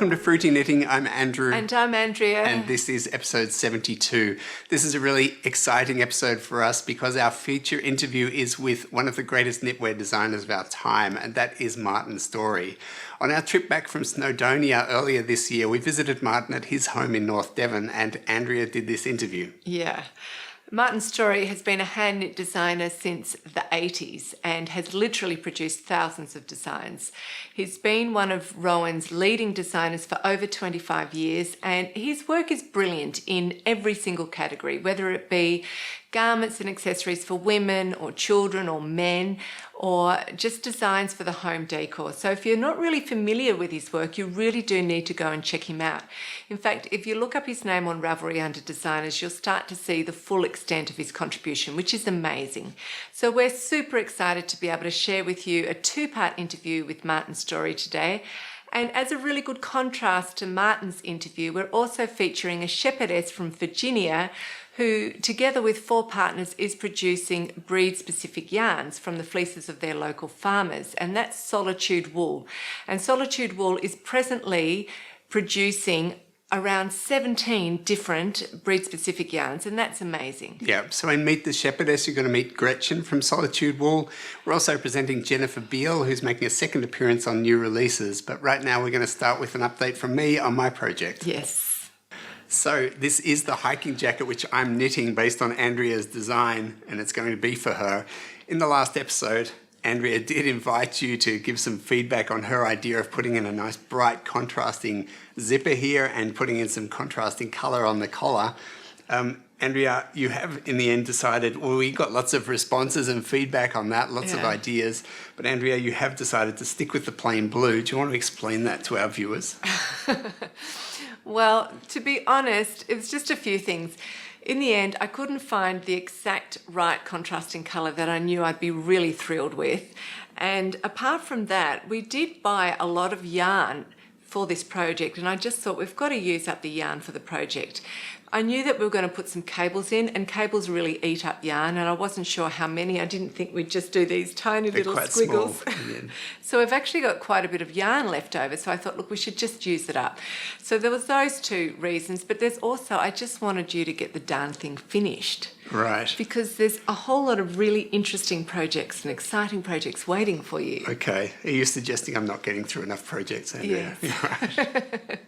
Welcome to Fruity Knitting. I'm Andrew. And I'm Andrea. And this is episode 72. This is a really exciting episode for us because our feature interview is with one of the greatest knitwear designers of our time, and that is Martin Storey. On our trip back from Snowdonia earlier this year, we visited Martin at his home in North Devon, and Andrea did this interview. Yeah. Martin Storey has been a hand knit designer since the 80s and has literally produced thousands of designs. He's been one of Rowan's leading designers for over 25 years, and his work is brilliant in every single category, whether it be garments and accessories for women or children or men, or just designs for the home decor. So if you're not really familiar with his work, you really do need to go and check him out. In fact, if you look up his name on Ravelry under designers, you'll start to see the full extent of his contribution, which is amazing. So we're super excited to be able to share with you a two-part interview with Martin Storey today. And as a really good contrast to Martin's interview, we're also featuring a shepherdess from Virginia who, together with 4 partners, is producing breed-specific yarns from the fleeces of their local farmers, and that's Solitude Wool. And Solitude Wool is presently producing around 17 different breed-specific yarns, and that's amazing. Yeah, so in Meet the Shepherdess, you're going to meet Gretchen from Solitude Wool. We're also presenting Jennifer Beale, who's making a second appearance on new releases. But right now, we're going to start with an update from me on my project. Yes. So this is the hiking jacket which I'm knitting based on Andrea's design, and it's going to be for her. In the last episode, Andrea did invite you to give some feedback on her idea of putting in a nice bright contrasting zipper here and putting in some contrasting colour on the collar. Andrea, you have in the end decided, well, we got lots of responses and feedback on that, lots of ideas, but Andrea, you have decided to stick with the plain blue. Do you want to explain that to our viewers? Well, to be honest, it was just a few things. In the end, I couldn't find the exact right contrasting colour that I knew I'd be really thrilled with. And apart from that, we did buy a lot of yarn for this project, and I just thought we've got to use up the yarn for the project. I knew that we were going to put some cables in, and cables really eat up yarn, and I wasn't sure how many. I didn't think we'd just do these tiny little squiggles. Small. So we've actually got quite a bit of yarn left over, so I thought, look, we should just use it up. So there was those 2 reasons, but there's also, I just wanted you to get the darn thing finished. Right. Because there's a whole lot of really interesting projects and exciting projects waiting for you. Okay. Are you suggesting I'm not getting through enough projects, Andrea? Yes. Right.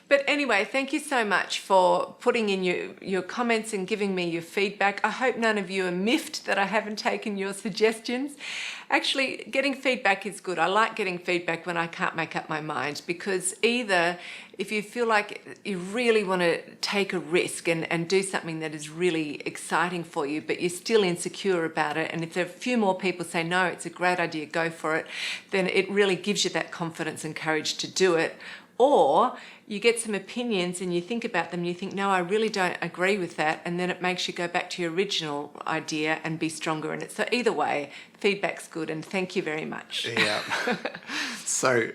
But anyway, thank you so much for putting in your comments and giving me your feedback. I hope none of you are miffed that I haven't taken your suggestions. Actually, getting feedback is good. I like getting feedback when I can't make up my mind, because either if you feel like you really want to take a risk and do something that is really exciting for you, but you're still insecure about it, and if there are a few more people say, no, it's a great idea, go for it, then it really gives you that confidence and courage to do it. Or you get some opinions and you think about them and you think, no, I really don't agree with that, and then it makes you go back to your original idea and be stronger in it. So either way, feedback's good, and thank you very much. Yeah. So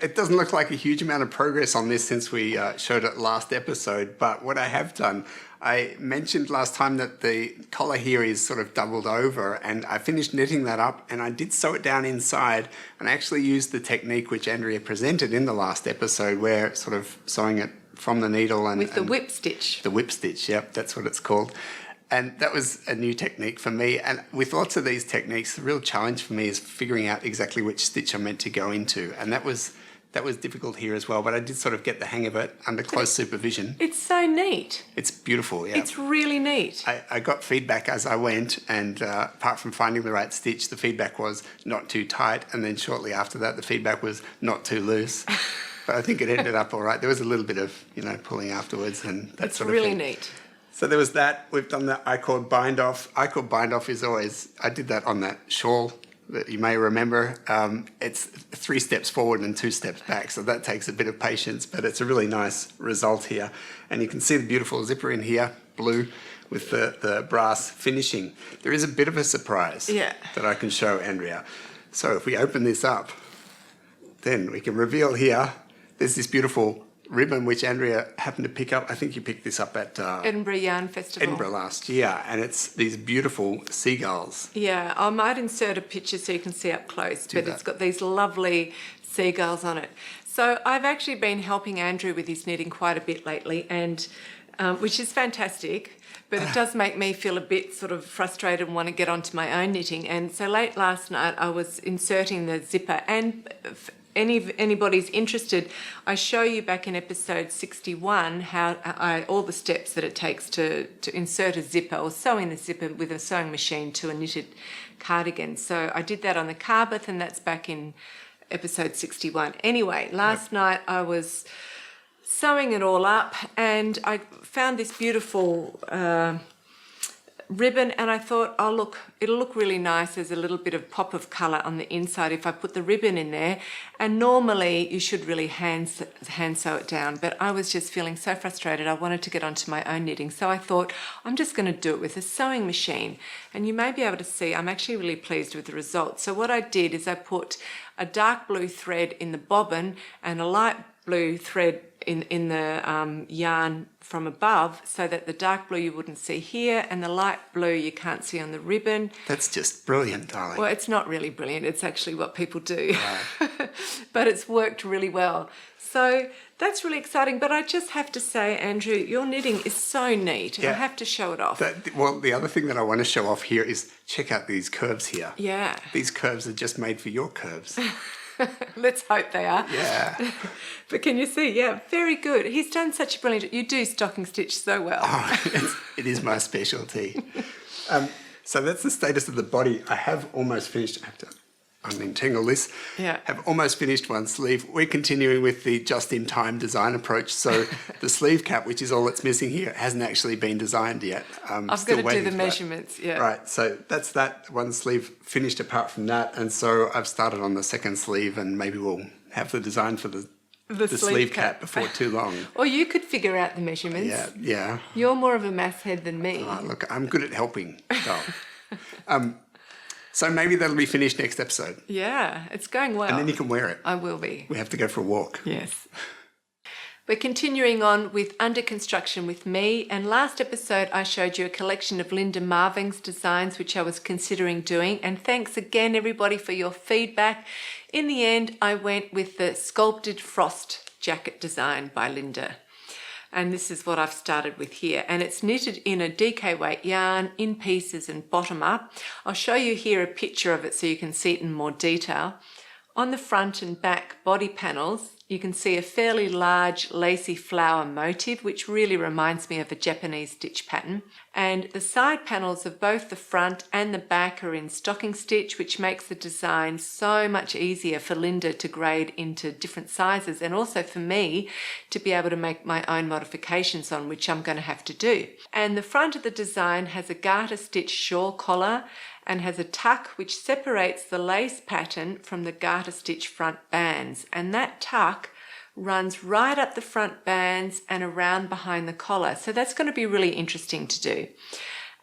it doesn't look like a huge amount of progress on this since we showed it last episode, but what I have done, I mentioned last time that the collar here is sort of doubled over, and I finished knitting that up and I did sew it down inside, and I actually used the technique which Andrea presented in the last episode, where sort of sewing it from the needle and... With the whip stitch. The whip stitch, yep, that's what it's called. And that was a new technique for me. And with lots of these techniques, the real challenge for me is figuring out exactly which stitch I'm meant to go into. And that was difficult here as well, but I did sort of get the hang of it under close supervision. It's so neat. It's beautiful, yeah. It's really neat. I got feedback as I went, and apart from finding the right stitch, the feedback was not too tight, and then shortly after that, the feedback was not too loose. But I think it ended up all right. There was a little bit of, pulling afterwards and that sort of thing. It's really neat. So there was that. We've done the I-cord bind off. I-cord bind off is always, I did that on that shawl that you may remember. It's 3 steps forward and 2 steps back, so that takes a bit of patience, but it's a really nice result here. And you can see the beautiful zipper in here, blue, with the brass finishing. There is a bit of a surprise that I can show Andrea. So if we open this up, then we can reveal here, there's this beautiful ribbon which Andrea happened to pick up. I think you picked this up at Edinburgh Yarn Festival. Edinburgh last year, and it's these beautiful seagulls. Yeah, I might insert a picture so you can see up close, but it's got these lovely seagulls on it. So I've actually been helping Andrew with his knitting quite a bit lately, and which is fantastic, but it does make me feel a bit sort of frustrated and want to get onto my own knitting. And so late last night I was inserting the zipper, and if anybody's interested, I show you back in episode 61 how all the steps that it takes to insert a zipper or sew in a zipper with a sewing machine to a knitted cardigan. So I did that on the Carbeth, and that's back in episode 61. Anyway, last night I was sewing it all up, and I found this beautiful ribbon, and I thought, oh look, it'll look really nice. There's a little bit of pop of colour on the inside if I put the ribbon in there. And normally you should really hand sew it down, but I was just feeling so frustrated. I wanted to get onto my own knitting, so I thought I'm just going to do it with a sewing machine. And you may be able to see I'm actually really pleased with the results. So what I did is I put a dark blue thread in the bobbin and a light blue thread in the yarn from above, so that the dark blue you wouldn't see here and the light blue you can't see on the ribbon. That's just brilliant, darling. Well, it's not really brilliant. It's actually what people do. Right. But it's worked really well. So that's really exciting. But I just have to say, Andrew, your knitting is so neat. Yeah. I have to show it off. Well, the other thing that I want to show off here is check out these curves here. Yeah. These curves are just made for your curves. Let's hope they are. Yeah. But can you see? Yeah, very good. He's done such a brilliant... You do stocking stitch so well. Oh, it is my specialty. So that's the status of the body. I have almost finished. I have to unentangle this. Yeah. Have almost finished one sleeve. We're continuing with the just-in-time design approach. So the sleeve cap, which is all that's missing here, hasn't actually been designed yet. I've got to do the measurements, yeah. Right, so that's that one sleeve finished apart from that. And so I've started on the second sleeve, and maybe we'll have the design for the sleeve cap before too long. Or you could figure out the measurements. Yeah. You're more of a maths head than me. Oh, look, I'm good at helping. So maybe that'll be finished next episode. Yeah, it's going well. And then you can wear it. I will be. We have to go for a walk. Yes. We're continuing on with Under Construction with me, and last episode I showed you a collection of Linda Marving's designs which I was considering doing, and thanks again everybody for your feedback. In the end I went with the sculpted frost jacket design by Linda. And this is what I've started with here, and it's knitted in a DK weight yarn in pieces and bottom up. I'll show you here a picture of it so you can see it in more detail. On the front and back body panels you can see a fairly large lacy flower motif, which really reminds me of a Japanese stitch pattern. And the side panels of both the front and the back are in stocking stitch, which makes the design so much easier for Linda to grade into different sizes, and also for me to be able to make my own modifications on, which I'm going to have to do. And the front of the design has a garter stitch shawl collar and has a tuck which separates the lace pattern from the garter stitch front bands, and that tuck runs right up the front bands and around behind the collar. So that's going to be really interesting to do.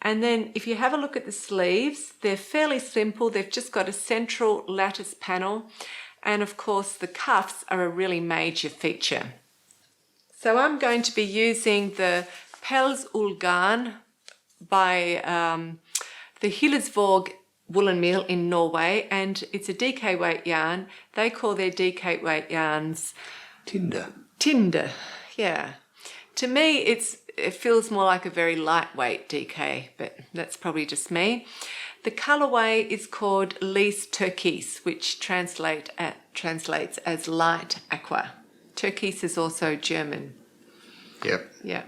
And then if you have a look at the sleeves, they're fairly simple. They've just got a central lattice panel, and of course the cuffs are a really major feature. So I'm going to be using the Pels Ullgarn by the Hillesvåg woolen mill in Norway, and it's a DK weight yarn. They call their DK weight yarns Tinder, yeah. To me it feels more like a very lightweight DK, but that's probably just me. The colourway is called Lys Turquoise, which translates as light aqua. Turquoise is also German. Yep. Yeah.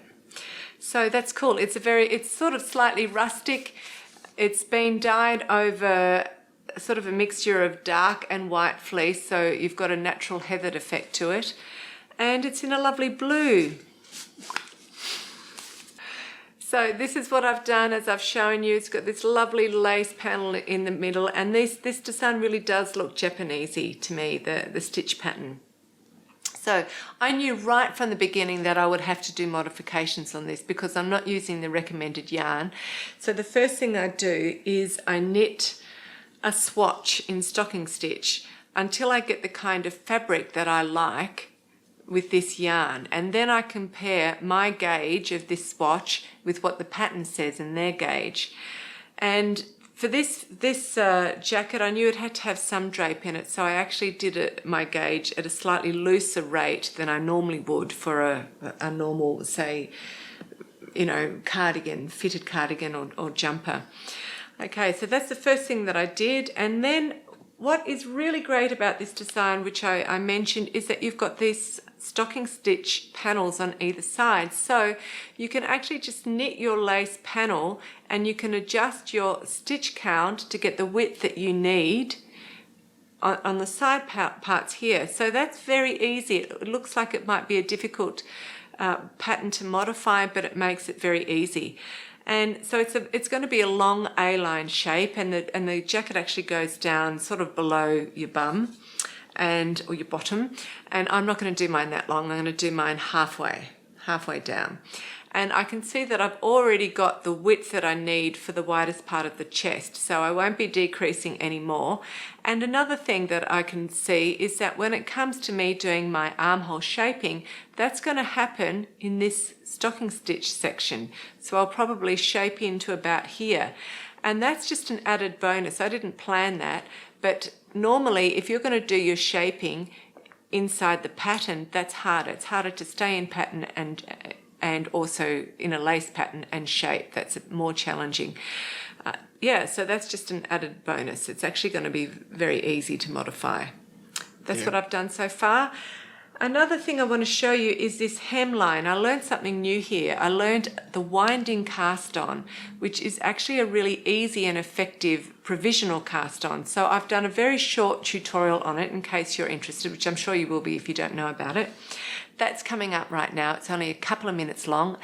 So that's cool. It's sort of slightly rustic. It's been dyed over sort of a mixture of dark and white fleece, so you've got a natural heathered effect to it. And it's in a lovely blue. So this is what I've done, as I've shown you. It's got this lovely lace panel in the middle, and this design really does look Japanesey to me, the stitch pattern. So I knew right from the beginning that I would have to do modifications on this because I'm not using the recommended yarn. So the first thing I do is I knit a swatch in stocking stitch until I get the kind of fabric that I like with this yarn, and then I compare my gauge of this swatch with what the pattern says in their gauge. And For this jacket, I knew it had to have some drape in it, so I actually did my gauge at a slightly looser rate than I normally would for a normal, say, cardigan, fitted cardigan or jumper. Okay, so that's the first thing that I did. And then what is really great about this design, which I mentioned, is that you've got these stocking stitch panels on either side. So you can actually just knit your lace panel and you can adjust your stitch count to get the width that you need on the side parts here. So that's very easy. It looks like it might be a difficult pattern to modify, but it makes it very easy. And so it's going to be a long A-line shape, and the jacket actually goes down sort of below your bum or your bottom. And I'm not going to do mine that long. I'm going to do mine halfway down. And I can see that I've already got the width that I need for the widest part of the chest, so I won't be decreasing any more. And another thing that I can see is that when it comes to me doing my armhole shaping, that's going to happen in this stocking stitch section. So I'll probably shape into about here. And that's just an added bonus. I didn't plan that, but normally if you're going to do your shaping inside the pattern, that's harder. It's harder to stay in pattern and also in a lace pattern and shape. That's more challenging. So that's just an added bonus. It's actually going to be very easy to modify. That's what I've done so far. Another thing I want to show you is this hemline. I learned something new here. I learned the winding cast on, which is actually a really easy and effective provisional cast on. So I've done a very short tutorial on it in case you're interested, which I'm sure you will be if you don't know about it. That's coming up right now. It's only a couple of minutes long.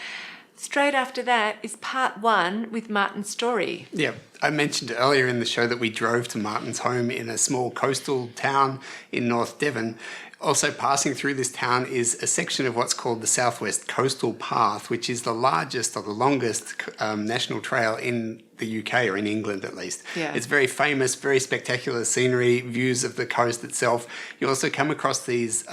Straight after that is part 1 with Martin's story. Yeah, I mentioned earlier in the show that we drove to Martin's home in a small coastal town in North Devon. Also passing through this town is a section of what's called the Southwest Coastal Path, which is the largest or the longest national trail in the UK, or in England at least. Yeah. It's very famous, very spectacular scenery, views of the coast itself. You also come across these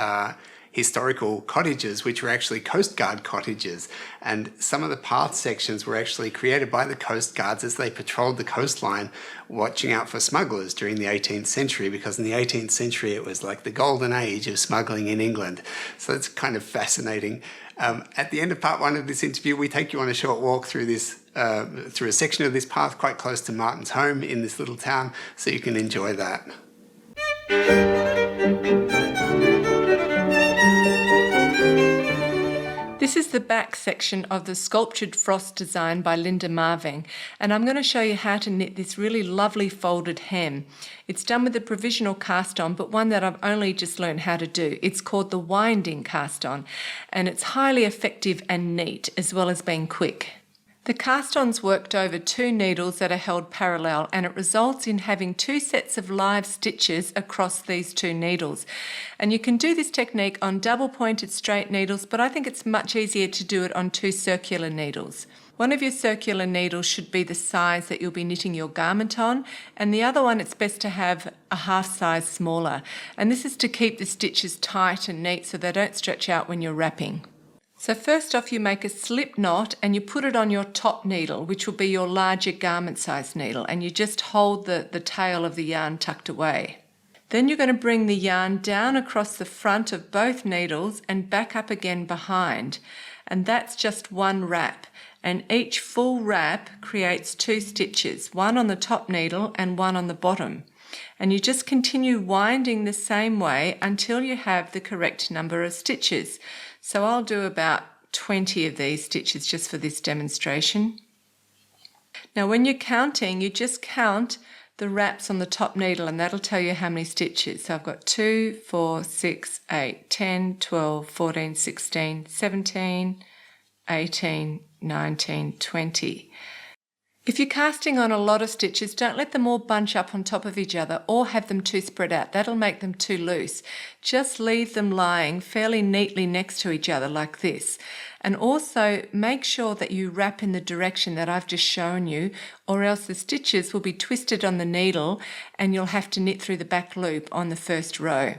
historical cottages, which were actually Coast Guard cottages. And some of the path sections were actually created by the Coast Guards as they patrolled the coastline, watching out for smugglers during the 18th century, because in the 18th century it was like the golden age of smuggling in England. So it's kind of fascinating. At the end of part 1 of this interview, we take you on a short walk through through a section of this path quite close to Martin's home in this little town, so you can enjoy that. This is the back section of the sculptured frost design by Linda Marving, and I'm going to show you how to knit this really lovely folded hem. It's done with a provisional cast on, but one that I've only just learned how to do. It's called the winding cast on, and it's highly effective and neat, as well as being quick. The cast-on's worked over 2 needles that are held parallel, and it results in having 2 sets of live stitches across these 2 needles. And you can do this technique on double-pointed straight needles, but I think it's much easier to do it on 2 circular needles. One of your circular needles should be the size that you'll be knitting your garment on, and the other one it's best to have a half size smaller. And this is to keep the stitches tight and neat so they don't stretch out when you're wrapping. So first off, you make a slip knot and you put it on your top needle, which will be your larger garment size needle, and you just hold the tail of the yarn tucked away. Then you're going to bring the yarn down across the front of both needles and back up again behind, and that's just one wrap, and each full wrap creates 2 stitches, one on the top needle and one on the bottom. And you just continue winding the same way until you have the correct number of stitches. So I'll do about 20 of these stitches just for this demonstration. Now when you're counting, you just count the wraps on the top needle, and that'll tell you how many stitches. So I've got 2, 4, 6, 8, 10, 12, 14, 16, 17, 18, 19, 20. If you're casting on a lot of stitches, don't let them all bunch up on top of each other or have them too spread out. That'll make them too loose. Just leave them lying fairly neatly next to each other like this. And also make sure that you wrap in the direction that I've just shown you, or else the stitches will be twisted on the needle and you'll have to knit through the back loop on the first row.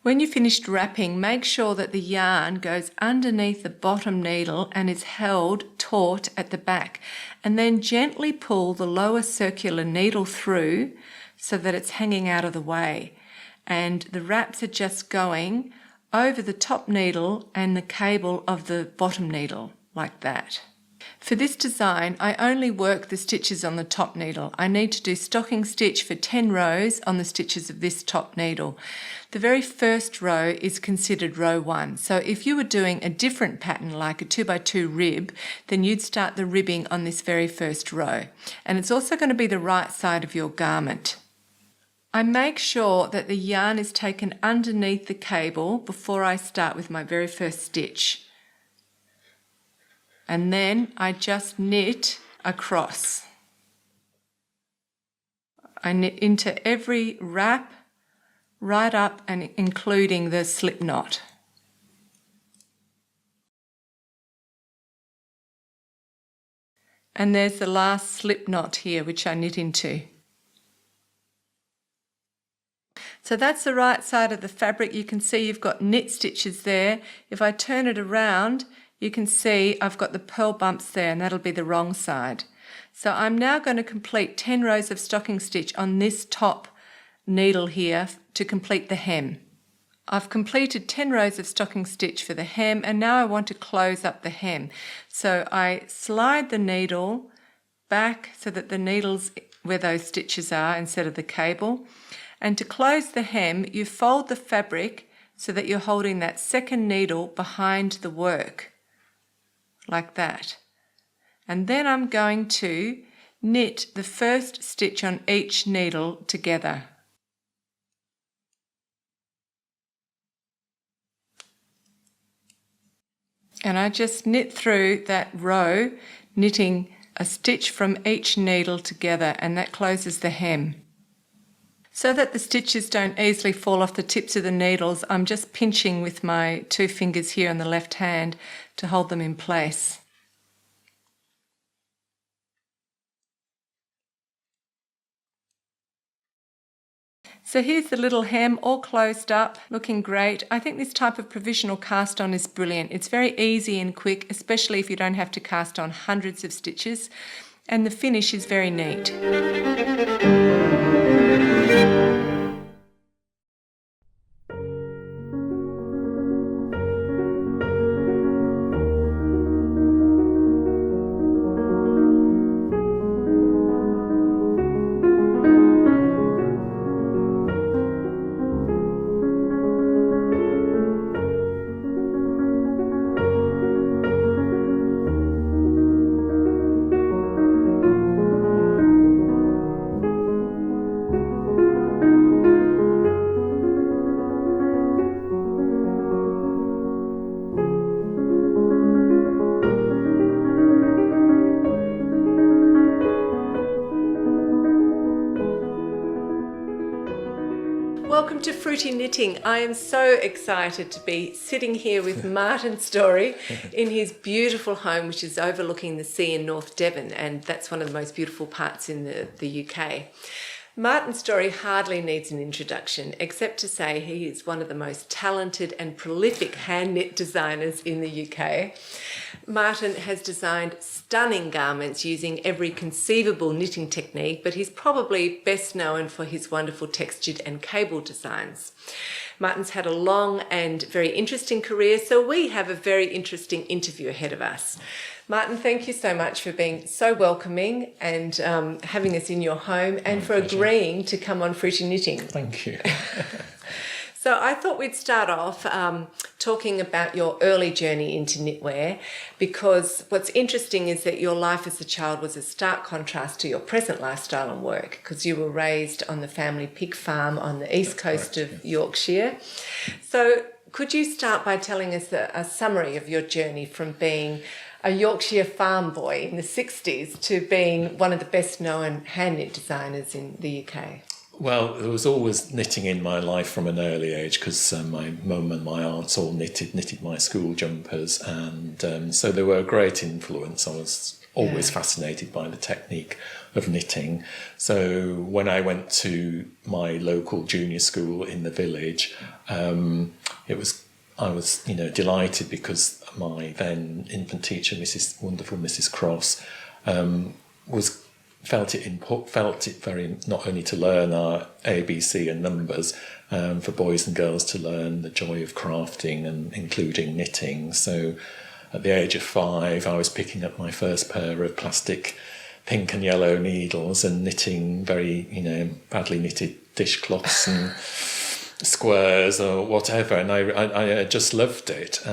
When you've finished wrapping, make sure that the yarn goes underneath the bottom needle and is held taut at the back, and then gently pull the lower circular needle through so that it's hanging out of the way. And the wraps are just going over the top needle and the cable of the bottom needle, like that. For this design, I only work the stitches on the top needle. I need to do stocking stitch for 10 rows on the stitches of this top needle. The very first row is considered row 1. So if you were doing a different pattern like a 2x2 rib, then you'd start the ribbing on this very first row. And it's also going to be the right side of your garment. I make sure that the yarn is taken underneath the cable before I start with my very first stitch. And then I just knit across. I knit into every wrap, right up and including the slip knot. And there's the last slip knot here, which I knit into. So that's the right side of the fabric. You can see you've got knit stitches there. If I turn it around, you can see I've got the purl bumps there, and that'll be the wrong side. So I'm now going to complete 10 rows of stocking stitch on this top needle here to complete the hem. I've completed 10 rows of stocking stitch for the hem, and now I want to close up the hem. So I slide the needle back so that the needle's where those stitches are instead of the cable. And to close the hem, you fold the fabric so that you're holding that second needle behind the work, like that. And then I'm going to knit the first stitch on each needle together. And I just knit through that row, knitting a stitch from each needle together, and that closes the hem. So that the stitches don't easily fall off the tips of the needles, I'm just pinching with my 2 fingers here on the left hand to hold them in place. So here's the little hem all closed up, looking great. I think this type of provisional cast on is brilliant. It's very easy and quick, especially if you don't have to cast on hundreds of stitches, and the finish is very neat. Welcome to Fruity Knitting. I am so excited to be sitting here with Martin Storey in his beautiful home, which is overlooking the sea in North Devon, and that's one of the most beautiful parts in the UK. Martin Storey hardly needs an introduction, except to say he is one of the most talented and prolific hand knit designers in the UK. Martin has designed stunning garments using every conceivable knitting technique, but he's probably best known for his wonderful textured and cable designs. Martin's had a long and very interesting career, so we have a very interesting interview ahead of us. Martin, thank you so much for being so welcoming and having us in your home, and for agreeing to come on Fruity Knitting. Thank you. So I thought we'd start off talking about your early journey into knitwear, because what's interesting is that your life as a child was a stark contrast to your present lifestyle and work, because you were raised on the family pig farm on the east coast of Yorkshire. So could you start by telling us a summary of your journey from being a Yorkshire farm boy in the 60s to being one of the best known hand knit designers in the UK? Well, there was always knitting in my life from an early age because my mum and my aunts all knitted my school jumpers, and so they were a great influence. I was always fascinated by the technique of knitting. So when I went to my local junior school in the village, I was delighted because my then infant teacher, Mrs. Cross, felt it very, not only to learn our ABC and numbers, for boys and girls to learn the joy of crafting and including knitting. So at the age of 5, I was picking up my first pair of plastic pink and yellow needles and knitting very, badly knitted dishcloths and squares or whatever, and I just loved it.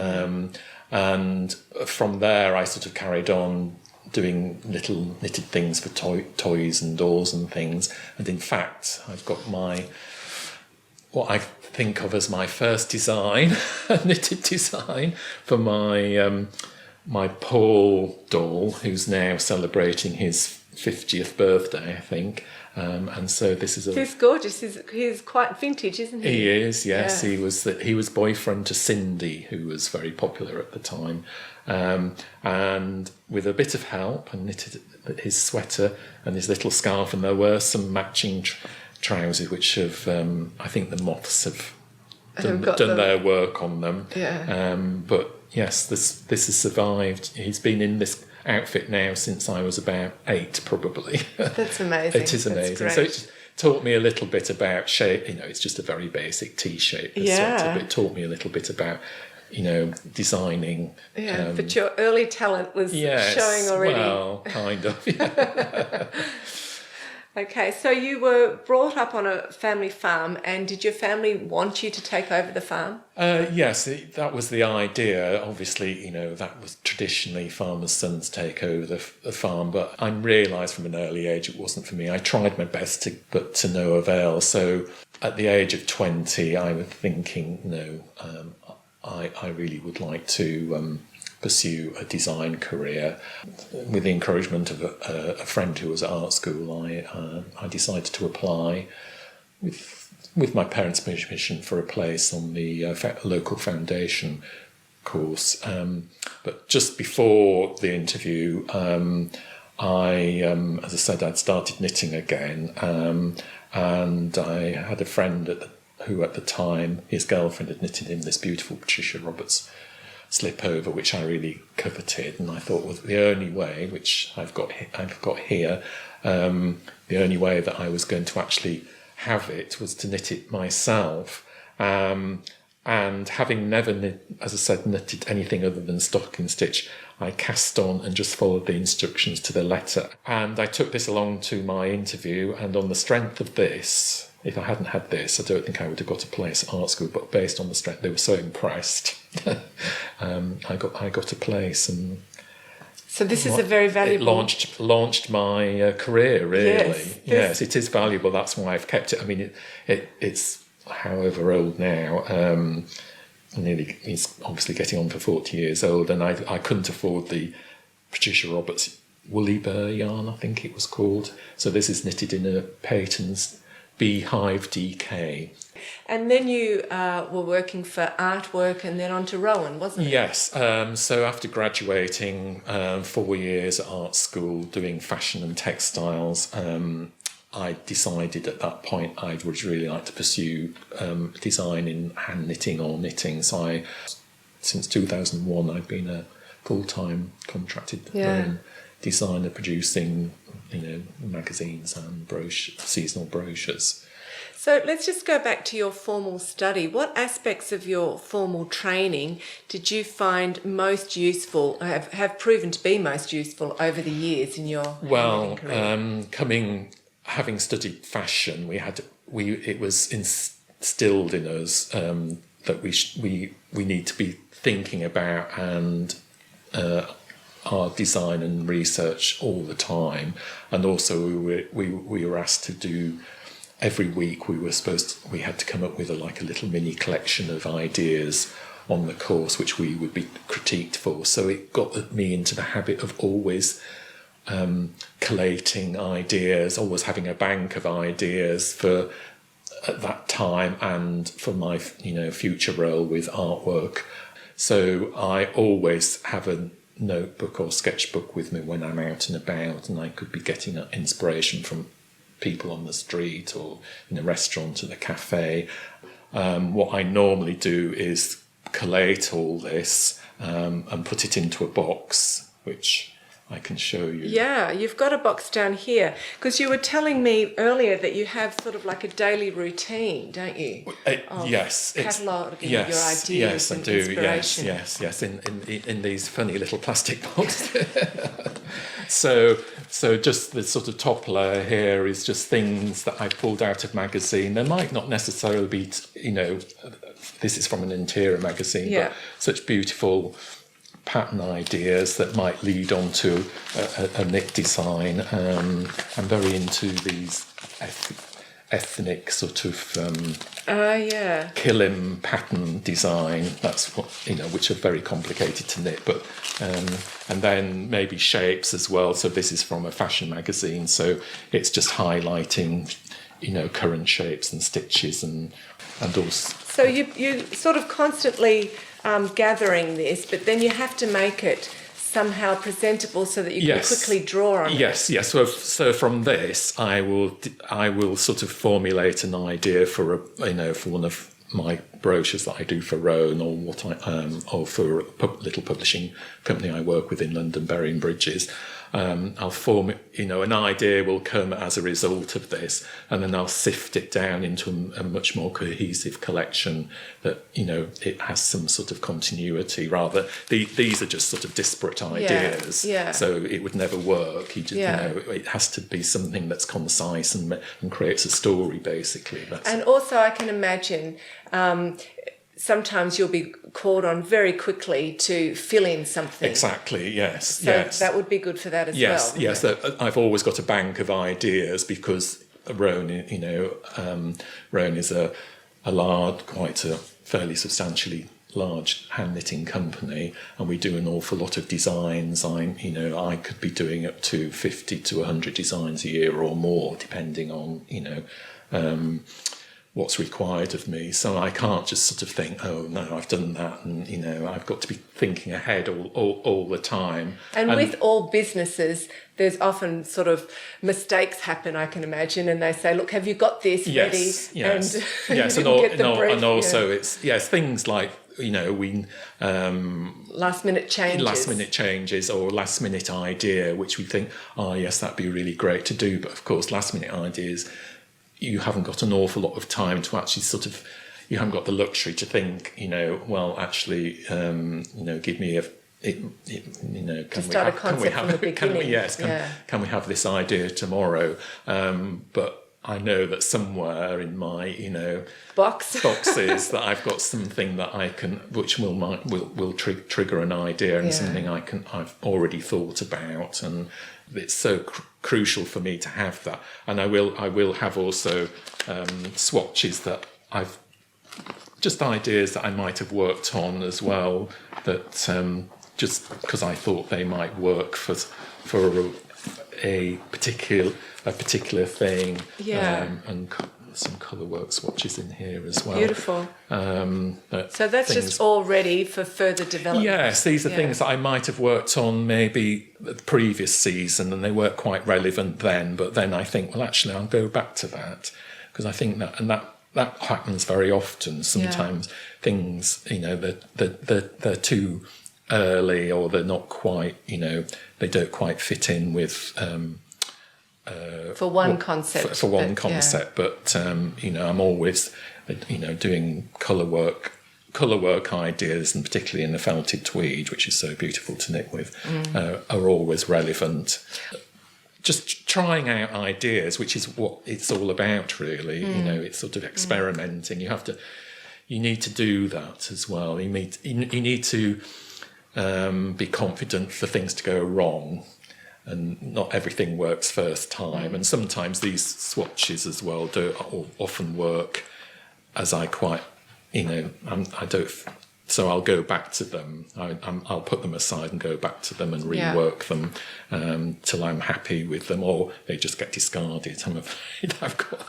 And from there, I sort of carried on doing little knitted things for toys and dolls and things. And in fact, I've got what I think of as my first design, a knitted design for my Paul doll, who's now celebrating his 50th birthday, I think. And so this is He's gorgeous. He's quite vintage, isn't he? He is, yes. Yeah. He was boyfriend to Cindy, who was very popular at the time. And with a bit of help, and knitted his sweater and his little scarf, and there were some matching trousers which have, I think the moths have done their work on them. Yeah. But yes, this has survived. He's been in this outfit now since I was about 8, probably. That's amazing. It is amazing. That's So great. it taught me a little bit about shape. It's just a very basic T-shape sweater, but it taught me a little bit about, designing. Yeah, but your early talent was showing already. Well, kind of. Yeah. Okay, so you were brought up on a family farm, and did your family want you to take over the farm? Yes, that was the idea. Obviously, that was traditionally farmers' sons take over the farm, but I realised from an early age it wasn't for me. I tried my best, but to no avail. So at the age of 20, I was thinking, I really would like to pursue a design career. With the encouragement of a friend who was at art school, I decided to apply with my parents' permission for a place on the local foundation course. But just before the interview, as I said, I'd started knitting again, and I had a friend who at the time, his girlfriend had knitted him this beautiful Patricia Roberts slip over, which I really coveted, and I thought was the only way, which I've got here, the only way that I was going to actually have it was to knit it myself. And having never, as I said, knitted anything other than stocking stitch, I cast on and just followed the instructions to the letter. And I took this along to my interview, and on the strength of this, if I hadn't had this, I don't think I would have got a place at art school, but based on the strength, they were so impressed. I got a place, and so this is a very valuable. It launched my career, really. Yes, it is valuable. That's why I've kept it. I mean, it's however old now. He's obviously getting on for 40 years old, and I couldn't afford the Patricia Roberts woolly burr yarn, I think it was called. So this is knitted in a Peyton's Beehive DK. And then you were working for artwork and then on to Rowan, wasn't it? Yes. So after graduating 4 years at art school doing fashion and textiles, I decided at that point I would really like to pursue design in hand knitting or knitting. So since 2001, I've been a full-time contracted designer producing magazines and seasonal brochures. So let's just go back to your formal study. What aspects of your formal training did you find most useful, have proven to be most useful over the years in your career? Having studied fashion, it was instilled in us that we need to be thinking about and our design and research all the time, and also we were asked to do. Every week we had to come up with a little mini collection of ideas on the course which we would be critiqued for. So it got me into the habit of always collating ideas, always having a bank of ideas for at that time and for my future role with artwork. So I always have a notebook or sketchbook with me when I'm out and about, and I could be getting inspiration from people on the street or in a restaurant or the cafe. What I normally do is collate all this and put it into a box, which I can show you. Yeah, you've got a box down here, because you were telling me earlier that you have sort of like a daily routine, don't you? Yes, cataloguing your ideas. Yes, I and do. inspiration. Yes. In these funny little plastic boxes. So just the sort of top layer here is just things that I pulled out of magazine. There might not necessarily be, this is from an interior magazine, but such beautiful pattern ideas that might lead on to a knit design. I'm very into these ethnic sort of kilim pattern design. That's what which are very complicated to knit, but and then maybe shapes as well. So this is from a fashion magazine, so it's just highlighting current shapes and stitches and also. So you sort of constantly gathering this, but then you have to make it somehow presentable so that you can quickly draw on it. Yes. So from this, I will sort of formulate an idea for for one of my brochures that I do for Rowan, or what or for a little publishing company I work with in London, Bury and Bridges. I'll form, an idea will come as a result of this, and then I'll sift it down into a much more cohesive collection that, it has some sort of continuity rather. These are just sort of disparate ideas, so it would never work. It has to be something that's concise and creates a story, basically. And also I can imagine sometimes you'll be called on very quickly to fill in something. Exactly, yes. So that would be good for that as well. Yes. I've always got a bank of ideas because Rowan, Rowan is a large, quite a fairly substantially large hand knitting company, and we do an awful lot of designs. I could be doing up to 50 to 100 designs a year or more, depending on, what's required of me. So I can't just sort of think, oh no, I've done that, and I've got to be thinking ahead all the time. And with all businesses, there's often sort of mistakes happen, I can imagine, and they say, look, have you got this ready? Yes, And also it's things like we last minute changes or last minute idea, which we think, oh yes, that'd be really great to do, but of course last minute ideas, you haven't got an awful lot of time to actually you haven't got the luxury to think, well, actually, give me can we have this idea tomorrow? But I know that somewhere in my, boxes that I've got something that I can, which will trigger an idea and something I've already thought about, and it's so crucial for me to have that. And I will have also swatches that I've just ideas that I might have worked on as well, that just because I thought they might work for a particular thing, and some colour work swatches in here as well. Beautiful. So that's just all ready for further development. Yes, these are things that I might have worked on maybe the previous season, and they weren't quite relevant then. But then I think, well, actually, I'll go back to that, because I think that happens very often. Sometimes things, they're too early, or they're not quite, they don't quite fit in with. For one concept. But I'm always, doing colour work ideas, and particularly in the felted tweed, which is so beautiful to knit with, are always relevant. Just trying out ideas, which is what it's all about, really. It's sort of experimenting. You need to do that as well. You need to be confident for things to go wrong. And not everything works first time, and sometimes these swatches as well often work as I quite, I don't So I'll go back to them. I'll put them aside and go back to them and rework them till I'm happy with them, or they just get discarded. I'm afraid I've got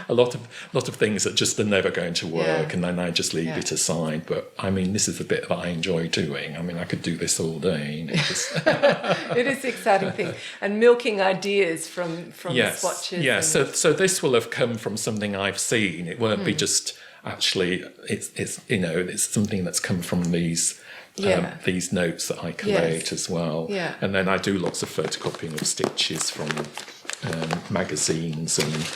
a lot of things that just are never going to work, and then I just leave it aside. But I mean, this is the bit that I enjoy doing. I mean, I could do this all day. You know, it is the exciting thing, and milking ideas from swatches. Yeah. So this will have come from something I've seen. It won't be just. Actually, it's something that's come from these notes that I collate as well. Yeah. And then I do lots of photocopying of stitches from magazines and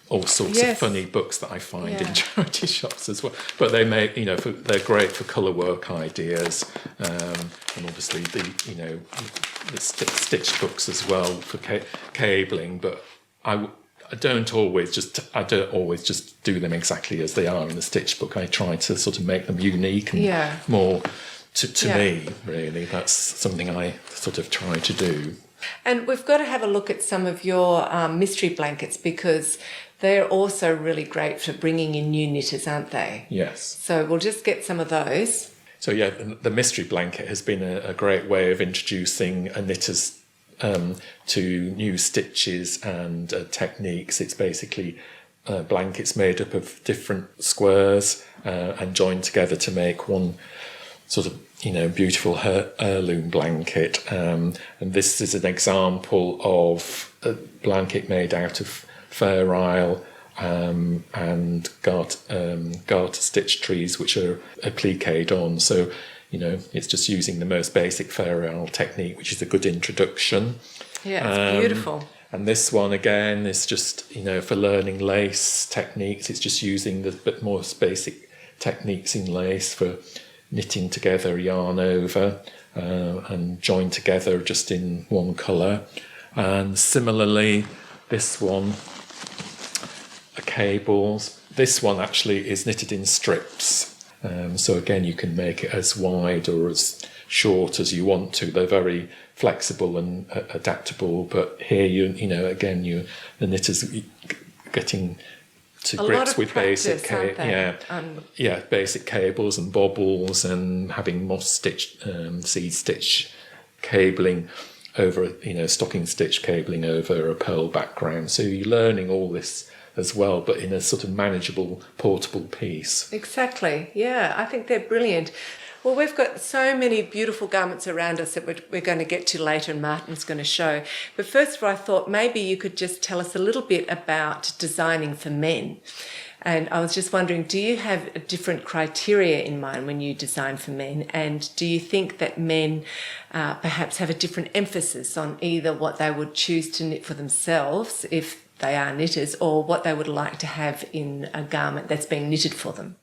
all sorts of funny books that I find in charity shops as well. But they make, they're great for colour work ideas, and obviously the stitch books as well for cabling. But I don't always just do them exactly as they are in the stitch book. I try to sort of make them unique and more to me, really. That's something I sort of try to do. And we've got to have a look at some of your mystery blankets, because they're also really great for bringing in new knitters, aren't they? Yes. So we'll just get some of those. So the mystery blanket has been a great way of introducing knitters to new stitches and techniques. It's basically blankets made up of different squares and joined together to make one sort of beautiful heirloom blanket. And this is an example of a blanket made out of Fair Isle and garter stitch trees, which are appliqued on. So it's just using the most basic Fair Isle technique, which is a good introduction. Yeah, it's beautiful. And this one again is just, for learning lace techniques. It's just using the bit more basic techniques in lace for knitting together yarn over and join together just in one colour. And similarly, this one, cables. This one actually is knitted in strips. So again, you can make it as wide or as short as you want to. They're very flexible and adaptable. But here, the knitter's getting to grips with basic basic cables and bobbles, and having moss stitch, seed stitch cabling over, stocking stitch cabling over a pearl background. So you're learning all this as well, but in a sort of manageable, portable piece. Exactly. Yeah, I think they're brilliant. Well, we've got so many beautiful garments around us that we're going to get to later, and Martin's going to show. But first of all, I thought maybe you could just tell us a little bit about designing for men. And I was just wondering, do you have a different criteria in mind when you design for men? And do you think that men perhaps have a different emphasis on either what they would choose to knit for themselves, if they are knitters, or what they would like to have in a garment that's being knitted for them?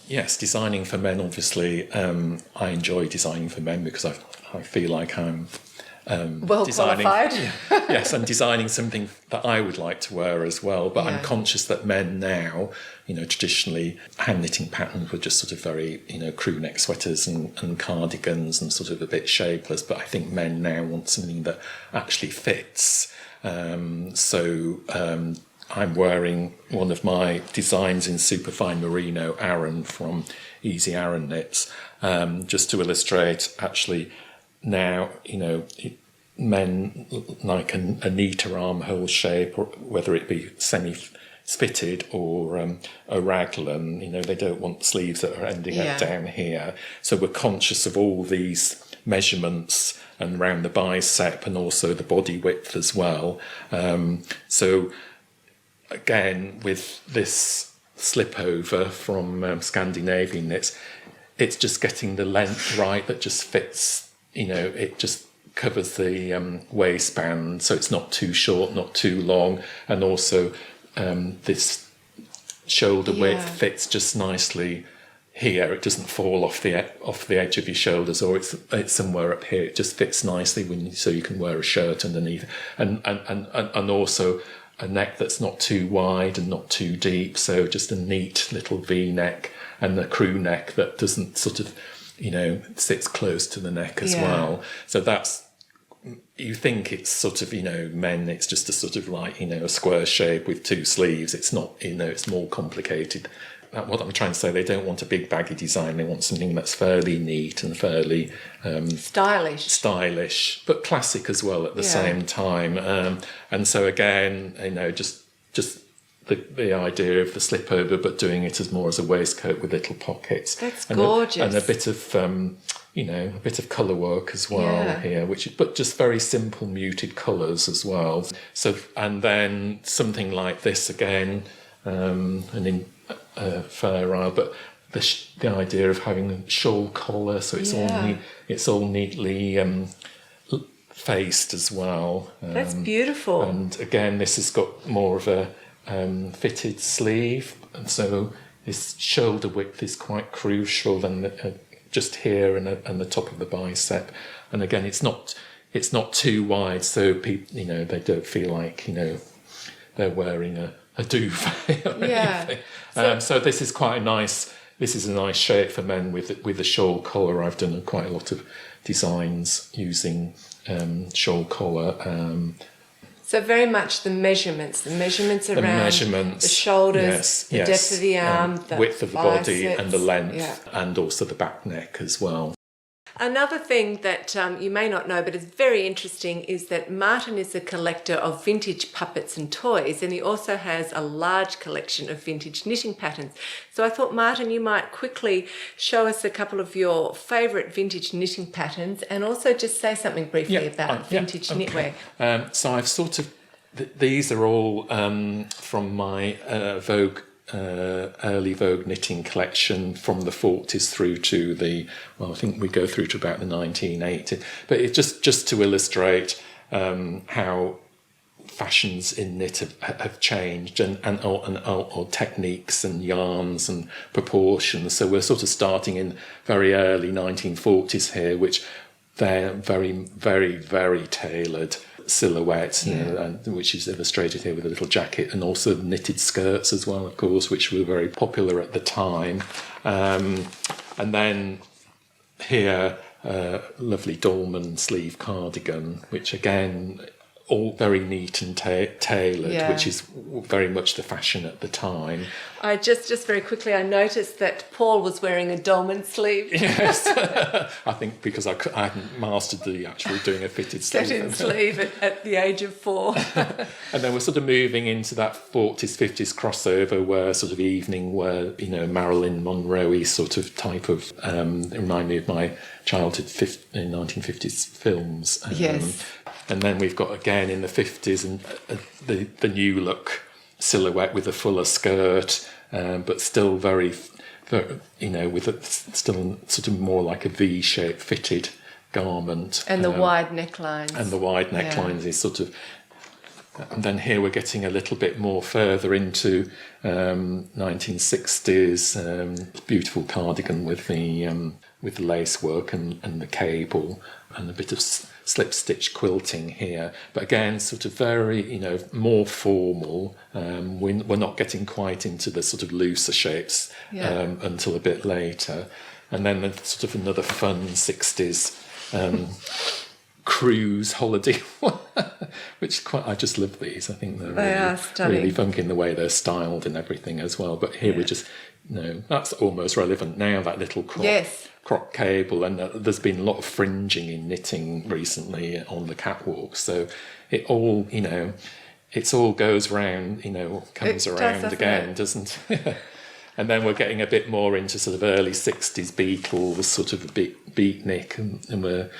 Yes, designing for men, obviously. I enjoy designing for men because I feel like I'm well qualified. Yes, I'm designing something that I would like to wear as well. But I'm conscious that men now, traditionally hand knitting patterns were just sort of very, crew neck sweaters and cardigans and sort of a bit shapeless. But I think men now want something that actually fits. I'm wearing one of my designs in superfine merino Aran from Easy Aran Knits, just to illustrate actually now, men like a neater armhole shape, or whether it be semi-fitted or a raglan, they don't want sleeves that are ending up down here. So we're conscious of all these measurements and around the bicep and also the body width as well. So again, with this slip over from Scandinavian knits, it's just getting the length right that just fits, it just covers the waistband, so it's not too short, not too long, and also this shoulder width fits just nicely here. It doesn't fall off the edge of your shoulders, or it's somewhere up here. It just fits nicely so you can wear a shirt underneath, and also a neck that's not too wide and not too deep, so just a neat little V-neck, and a crew neck that doesn't sort of, sits close to the neck as well. So that's, you think it's sort of, men, it's just a sort of like, a square shape with two sleeves. It's not, it's more complicated what I'm trying to say, they don't want a big baggy design. They want something that's fairly neat and fairly stylish, but classic as well at the same time. And so again, just the idea of the slip over, but doing it as more as a waistcoat with little pockets. That's gorgeous. And a bit of a bit of colour work as well here, but just very simple muted colours as well. So, and then something like this again, Fair Isle, but the idea of having a shawl collar, so it's all neatly faced as well. That's beautiful. And again, this has got more of a fitted sleeve, and so this shoulder width is quite crucial, and just here and the top of the bicep. And again, it's not too wide, so people, they don't feel like they're wearing a duvet or anything. So this is quite a nice. This is a nice shape for men with a shawl collar. I've done quite a lot of designs using shawl collar. So very much the measurements around the shoulders, the depth of the arm, the width of the biceps, body and the length, and also the back neck as well. Another thing that you may not know, but is very interesting, is that Martin is a collector of vintage puppets and toys, and he also has a large collection of vintage knitting patterns. So I thought, Martin, you might quickly show us a couple of your favourite vintage knitting patterns, and also just say something briefly about vintage knitwear. So I've sort of, these are all from my early Vogue knitting collection from the 40s through to I think we go through to about the 1980s. But it's just to illustrate how fashions in knit have changed or techniques and yarns and proportions. So we're sort of starting in very early 1940s here, which they're very, very, very tailored silhouettes, which is illustrated here with a little jacket, and also knitted skirts as well, of course, which were very popular at the time. And then here, lovely dolman sleeve cardigan, which again, all very neat and tailored, which is very much the fashion at the time. I just very quickly, I noticed that Paul was wearing a dolman sleeve. Yes, I think because I hadn't mastered the actual doing a fitted sleeve. at the age of 4. And then we're sort of moving into that 40s, 50s crossover where sort of evening wear, Marilyn Monroe-y sort of type of, remind me of my childhood 1950s films. Yes. And then we've got again in the 50s and the new look silhouette with a fuller skirt, but still very with still sort of more like a V-shaped fitted garment. And the wide necklines. And the wide necklines is sort of. And then here we're getting a little bit more further into 1960s, beautiful cardigan with the lace work and the cable and a bit of slip stitch quilting here, but again sort of very more formal. We're not getting quite into the sort of looser shapes until a bit later. And then the sort of another fun 60s cruise holiday which I just love these. I think they're really funky in the way they're styled and everything as well. But here we're just that's almost relevant now, that little crop cable, and there's been a lot of fringing in knitting recently on the catwalk, so it all it all goes round, comes around again, doesn't it? And then we're getting a bit more into sort of early 60s Beatles, sort of a beatnik, and we're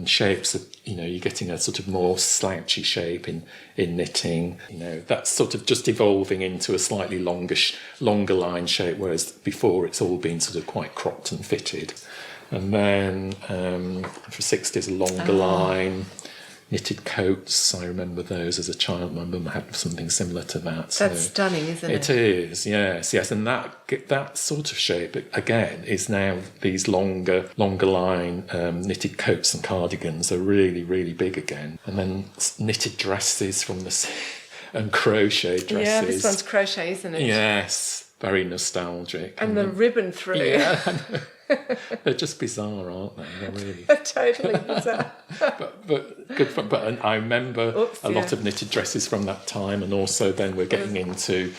shapes of, you're getting a sort of more slouchy shape in knitting. That's sort of just evolving into a slightly longer line shape, whereas before it's all been sort of quite cropped and fitted. And then for 60s, a longer line. Knitted coats, I remember those as a child. My mum had something similar to that. That's stunning, isn't it? It is, yes. And that sort of shape, again, is now these longer line knitted coats and cardigans are really, really big again. And then knitted dresses and crochet dresses. Yeah, this one's crochet, isn't it? Yes, very nostalgic. And the ribbon through. Yeah. They're just bizarre, aren't they? They're really totally bizarre. but good fun. But I remember a lot of knitted dresses from that time, and also then we're getting into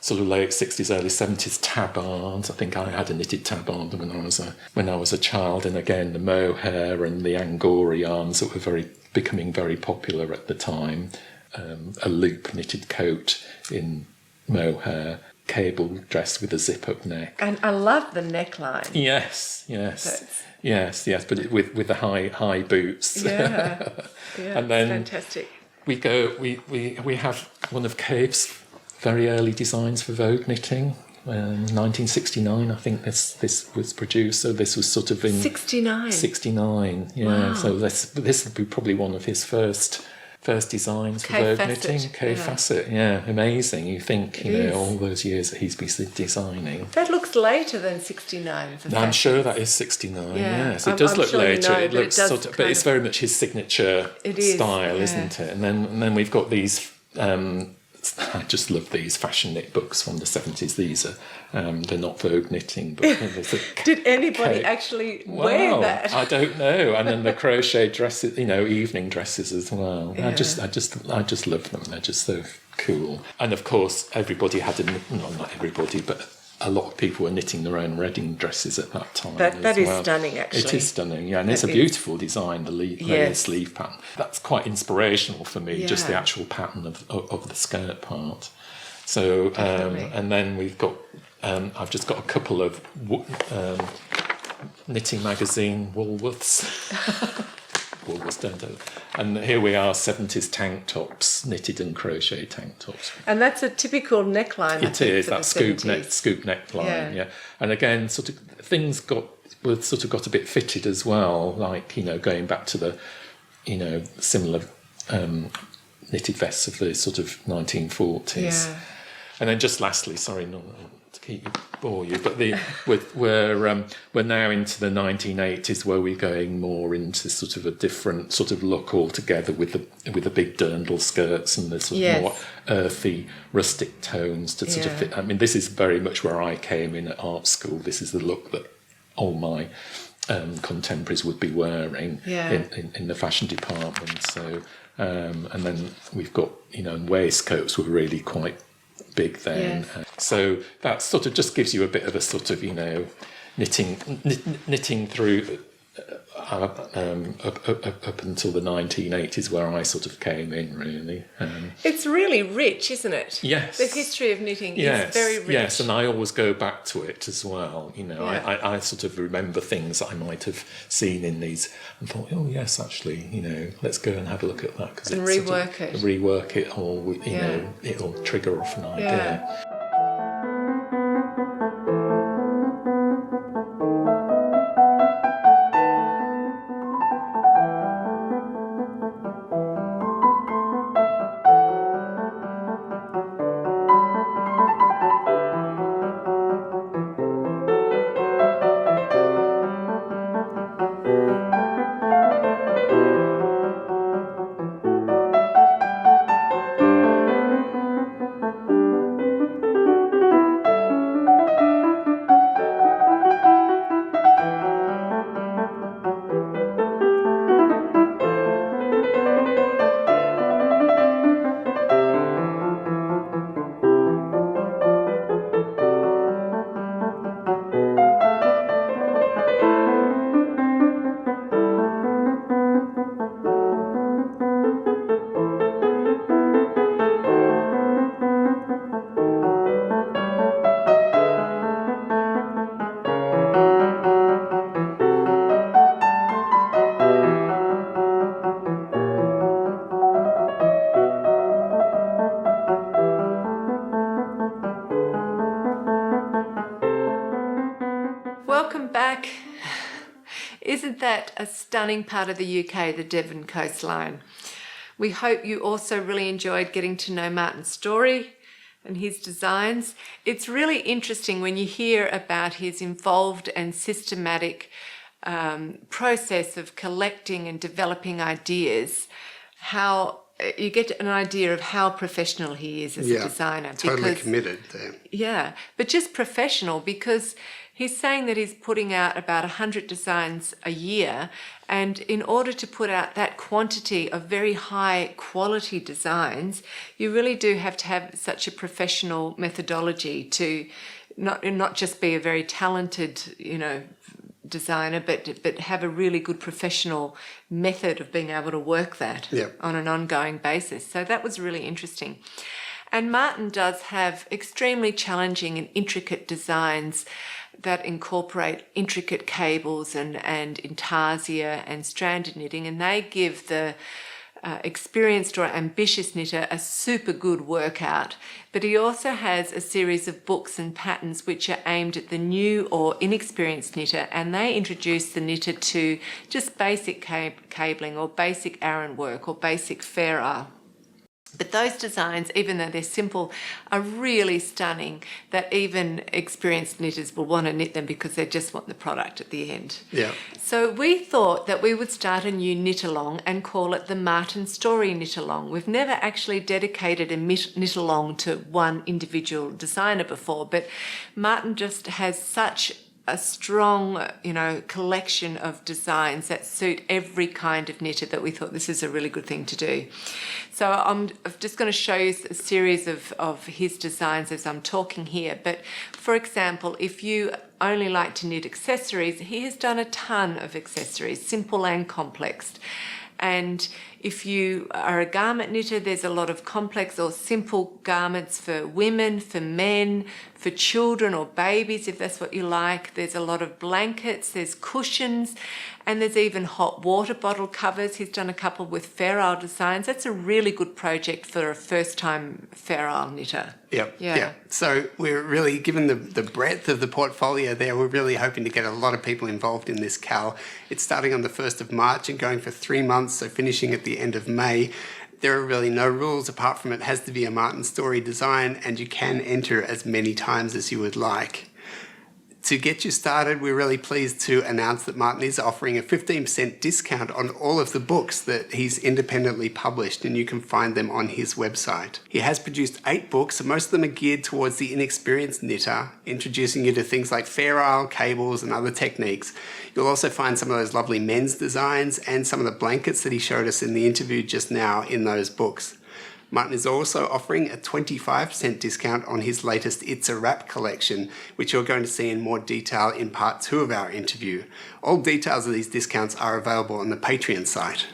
sort of late 60s, early 70s tabards. I think I had a knitted tabard when I was a child, and again the mohair and the angora yarns that were becoming very popular at the time. A loop knitted coat in mohair, cable dress with a zip-up neck. And I love the neckline. Yes. But with the high boots. Yeah, and then fantastic. We have one of Cave's very early designs for Vogue knitting. 1969, I think this was produced. So this was sort of in 69. Yeah. Wow. So this would be probably one of his first designs for Vogue knitting. Cave Facet. Yeah, amazing. You think all those years that he's been designing. That looks later than 69. I'm sure that is 69. Yes, it does look later. It looks but it's very much his signature style, isn't it? And then we've got these. I just love these fashion knit books from the 70s. These are they're not Vogue knitting, but did anybody actually wear that? I don't know. And then the crochet dresses, evening dresses as well. Yeah. I just love them. They're just so cool. And of course, everybody had not everybody, but a lot of people were knitting their own wedding dresses at that time. That is stunning, actually. It is stunning, yeah, and it's a beautiful design, the layered sleeve pattern. That's quite inspirational for me, just the actual pattern of the skirt part. So, and then we've got, I've just got a couple of knitting magazine Woolworths. And here we are, 70s tank tops, knitted and crochet tank tops. And that's a typical neckline. It is that scoop neckline, yeah. And again, sort of things got a bit fitted as well, like going back to the similar knitted vests of the sort of 1940s. Yeah. And then just lastly, sorry, not to bore you, but we're now into the 1980s, where we're going more into sort of a different sort of look altogether, with the big dirndl skirts and the sort of more earthy, rustic tones to sort of fit. I mean, this is very much where I came in at art school. This is the look that all my contemporaries would be wearing in the fashion department. So, and then we've got waistcoats were really quite big then. So that sort of just gives you a bit of a sort of knitting through up until the 1980s, where I sort of came in, really. It's really rich, isn't it? Yes. The history of knitting is very rich. Yes, and I always go back to it as well. I sort of remember things that I might have seen in these and thought, oh yes, actually, let's go and have a look at that, because rework it, or it'll trigger off an idea. Isn't that a stunning part of the UK, the Devon coastline? We hope you also really enjoyed getting to know Martin Storey and his designs. It's really interesting when you hear about his involved and systematic process of collecting and developing ideas, how you get an idea of how professional he is as a designer. Totally committed there. Yeah, but just professional, because He's saying that he's putting out about 100 designs a year, and in order to put out that quantity of very high quality designs, you really do have to have such a professional methodology to not just be a very talented, designer, but have a really good professional method of being able to work that on an ongoing basis. So that was really interesting. And Martin does have extremely challenging and intricate designs that incorporate intricate cables and intarsia and stranded knitting, and they give the experienced or ambitious knitter a super good workout. But he also has a series of books and patterns which are aimed at the new or inexperienced knitter, and they introduce the knitter to just basic cabling or basic Aran work or basic fair isle. But those designs, even though they're simple, are really stunning that even experienced knitters will want to knit them because they just want the product at the end. Yeah. So we thought that we would start a new knit-along and call it the Martin Storey knit-along. We've never actually dedicated a knit-along to one individual designer before, but Martin just has such a strong, collection of designs that suit every kind of knitter that we thought this is a really good thing to do. So I'm just going to show you a series of his designs as I'm talking here. But for example, if you only like to knit accessories, he has done a ton of accessories, simple and complex. And if you are a garment knitter, there's a lot of complex or simple garments for women, for men, for children or babies, if that's what you like. There's a lot of blankets, there's cushions, and there's even hot water bottle covers. He's done a couple with fair isle designs. That's a really good project for a first-time fair isle knitter. Yeah. So we're really, given the breadth of the portfolio there, we're really hoping to get a lot of people involved in this Cal. It's starting on the 1st of March and going for 3 months, so finishing at the end of May. There are really no rules apart from it has to be a Martin Storey design, and you can enter as many times as you would like. To get you started, we're really pleased to announce that Martin is offering a 15% discount on all of the books that he's independently published, and you can find them on his website. He has produced 8 books, and most of them are geared towards the inexperienced knitter, introducing you to things like fair isle, cables, and other techniques. You'll also find some of those lovely men's designs and some of the blankets that he showed us in the interview just now in those books. Martin is also offering a 25% discount on his latest It's a Wrap collection, which you're going to see in more detail in part 2 of our interview. All details of these discounts are available on the Patreon site.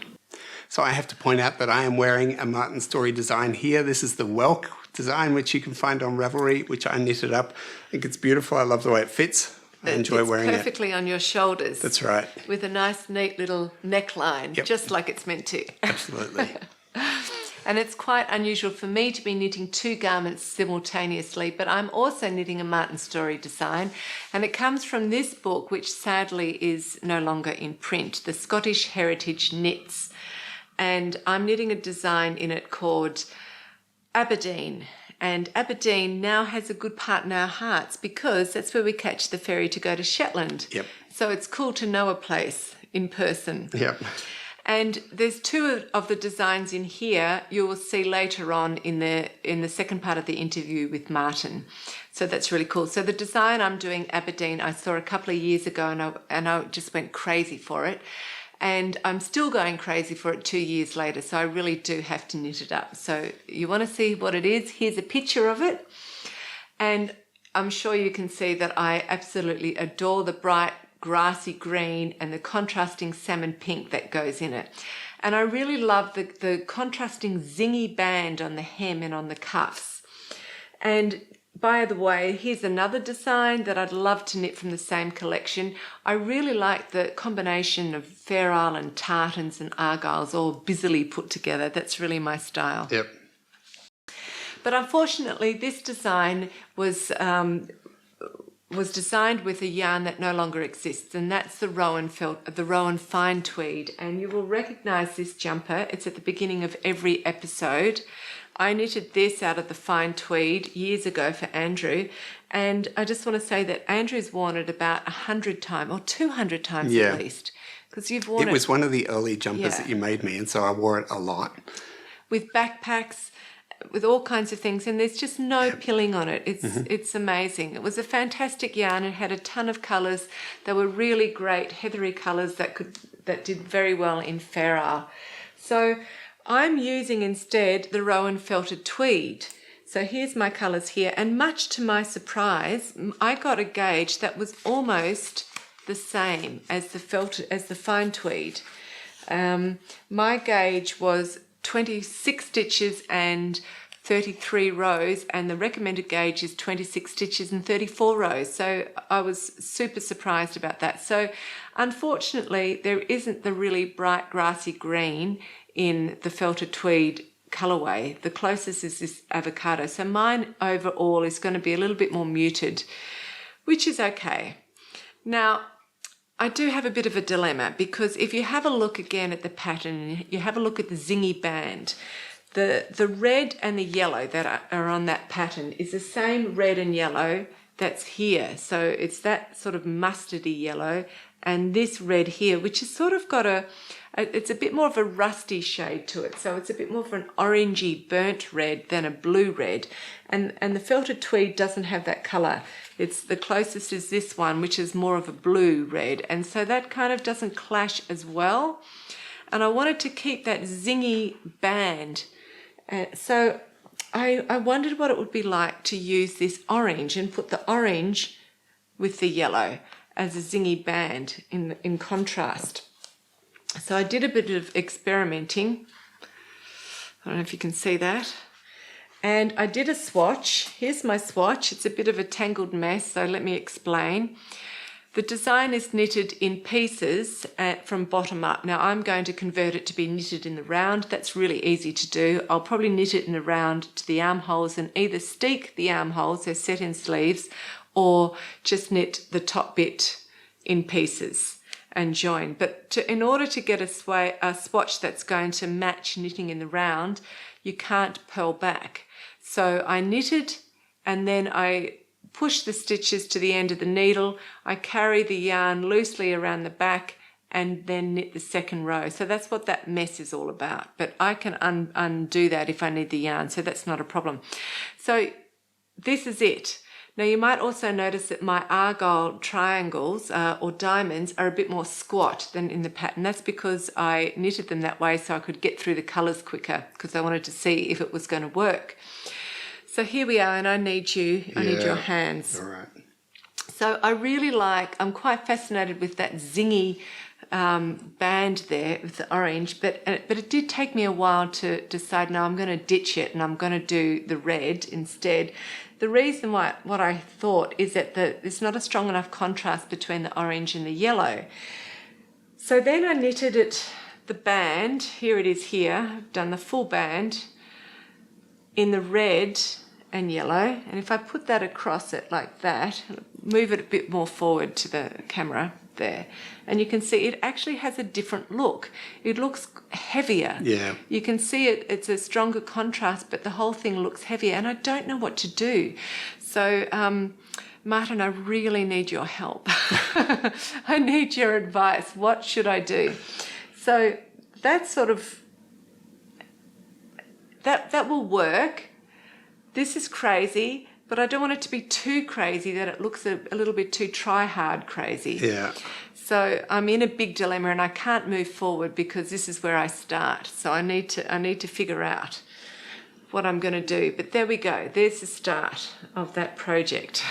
So I have to point out that I am wearing a Martin Storey design here. This is the Welk design, which you can find on Ravelry, which I knitted up. I think it's beautiful. I love the way it fits. I enjoy wearing it. It's perfectly on your shoulders. That's right. With a nice, neat little neckline, just like it's meant to. Absolutely. And it's quite unusual for me to be knitting 2 garments simultaneously, but I'm also knitting a Martin Storey design, and it comes from this book, which sadly is no longer in print, the Scottish Heritage Knits. And I'm knitting a design in it called Aberdeen. And Aberdeen now has a good part in our hearts because that's where we catch the ferry to go to Shetland. Yep. So it's cool to know a place in person. Yep. And there's 2 of the designs in here you will see later on in the second part of the interview with Martin. So that's really cool. So the design I'm doing, Aberdeen, I saw a couple of years ago and I just went crazy for it. And I'm still going crazy for it 2 years later. So I really do have to knit it up. So you want to see what it is? Here's a picture of it. And I'm sure you can see that I absolutely adore the bright grassy green and the contrasting salmon pink that goes in it. And I really love the contrasting zingy band on the hem and on the cuffs. And by the way, here's another design that I'd love to knit from the same collection. I really like the combination of fair isle and tartans and argyles all busily put together. That's really my style. Yep. But unfortunately, this design was designed with a yarn that no longer exists, and that's the Rowan fine tweed. And you will recognise this jumper. It's at the beginning of every episode. I knitted this out of the fine tweed years ago for Andrew, and I just want to say that Andrew's worn it about 100 times or 200 times at least, because you've worn it. It was one of the early jumpers that you made me, and so I wore it a lot. With backpacks, with all kinds of things, and there's just no pilling on it. It's amazing. It was a fantastic yarn. It had a ton of colours. They were really great heathery colours that did very well in Fair Isle. So I'm using instead the Rowan Felted Tweed. So here's my colours here, and much to my surprise, I got a gauge that was almost the same as the fine tweed. My gauge was 26 stitches and 33 rows, and the recommended gauge is 26 stitches and 34 rows. So I was super surprised about that. So unfortunately, there isn't the really bright grassy green in the Felted Tweed colourway. The closest is this avocado. So mine overall is going to be a little bit more muted, which is okay. Now, I do have a bit of a dilemma, because if you have a look again at the pattern, you have a look at the zingy band, the red and the yellow that are on that pattern is the same red and yellow that's here. So it's that sort of mustardy yellow, and this red here, which has sort of got it's a bit more of a rusty shade to it. So it's a bit more of an orangey burnt red than a blue red. And the Felted Tweed doesn't have that colour. It's the closest is this one, which is more of a blue red. And so that kind of doesn't clash as well. And I wanted to keep that zingy band. So I wondered what it would be like to use this orange and put the orange with the yellow as a zingy band in contrast. So I did a bit of experimenting. I don't know if you can see that. And I did a swatch. Here's my swatch. It's a bit of a tangled mess, so let me explain. The design is knitted in pieces from bottom up. Now I'm going to convert it to be knitted in the round. That's really easy to do. I'll probably knit it in the round to the armholes and either steek the armholes, they're set in sleeves, or just knit the top bit in pieces and join. But in order to get a swatch that's going to match knitting in the round, you can't purl back. So I knitted, and then I push the stitches to the end of the needle. I carry the yarn loosely around the back and then knit the second row. So that's what that mess is all about. But I can undo that if I need the yarn, so that's not a problem. So this is it. Now you might also notice that my argyle triangles or diamonds are a bit more squat than in the pattern. That's because I knitted them that way so I could get through the colours quicker, because I wanted to see if it was going to work. So here we are, and I need your hands. All right. So I'm quite fascinated with that zingy band there with the orange, but it did take me a while to decide, no, I'm going to ditch it and I'm going to do the red instead. The reason what I thought is that there's not a strong enough contrast between the orange and the yellow. So then I knitted the band, here it is here, I've done the full band in the red and yellow, and if I put that across it like that, move it a bit more forward to the camera there, and you can see it actually has a different look. It looks heavier. Yeah. You can see it's a stronger contrast, but the whole thing looks heavier, and I don't know what to do. So Martin, I really need your help. I need your advice. What should I do? So that's sort of that will work. This is crazy, but I don't want it to be too crazy that it looks a little bit too try-hard crazy. Yeah. So I'm in a big dilemma and I can't move forward because this is where I start. So I need to figure out what I'm going to do. But there we go. There's the start of that project.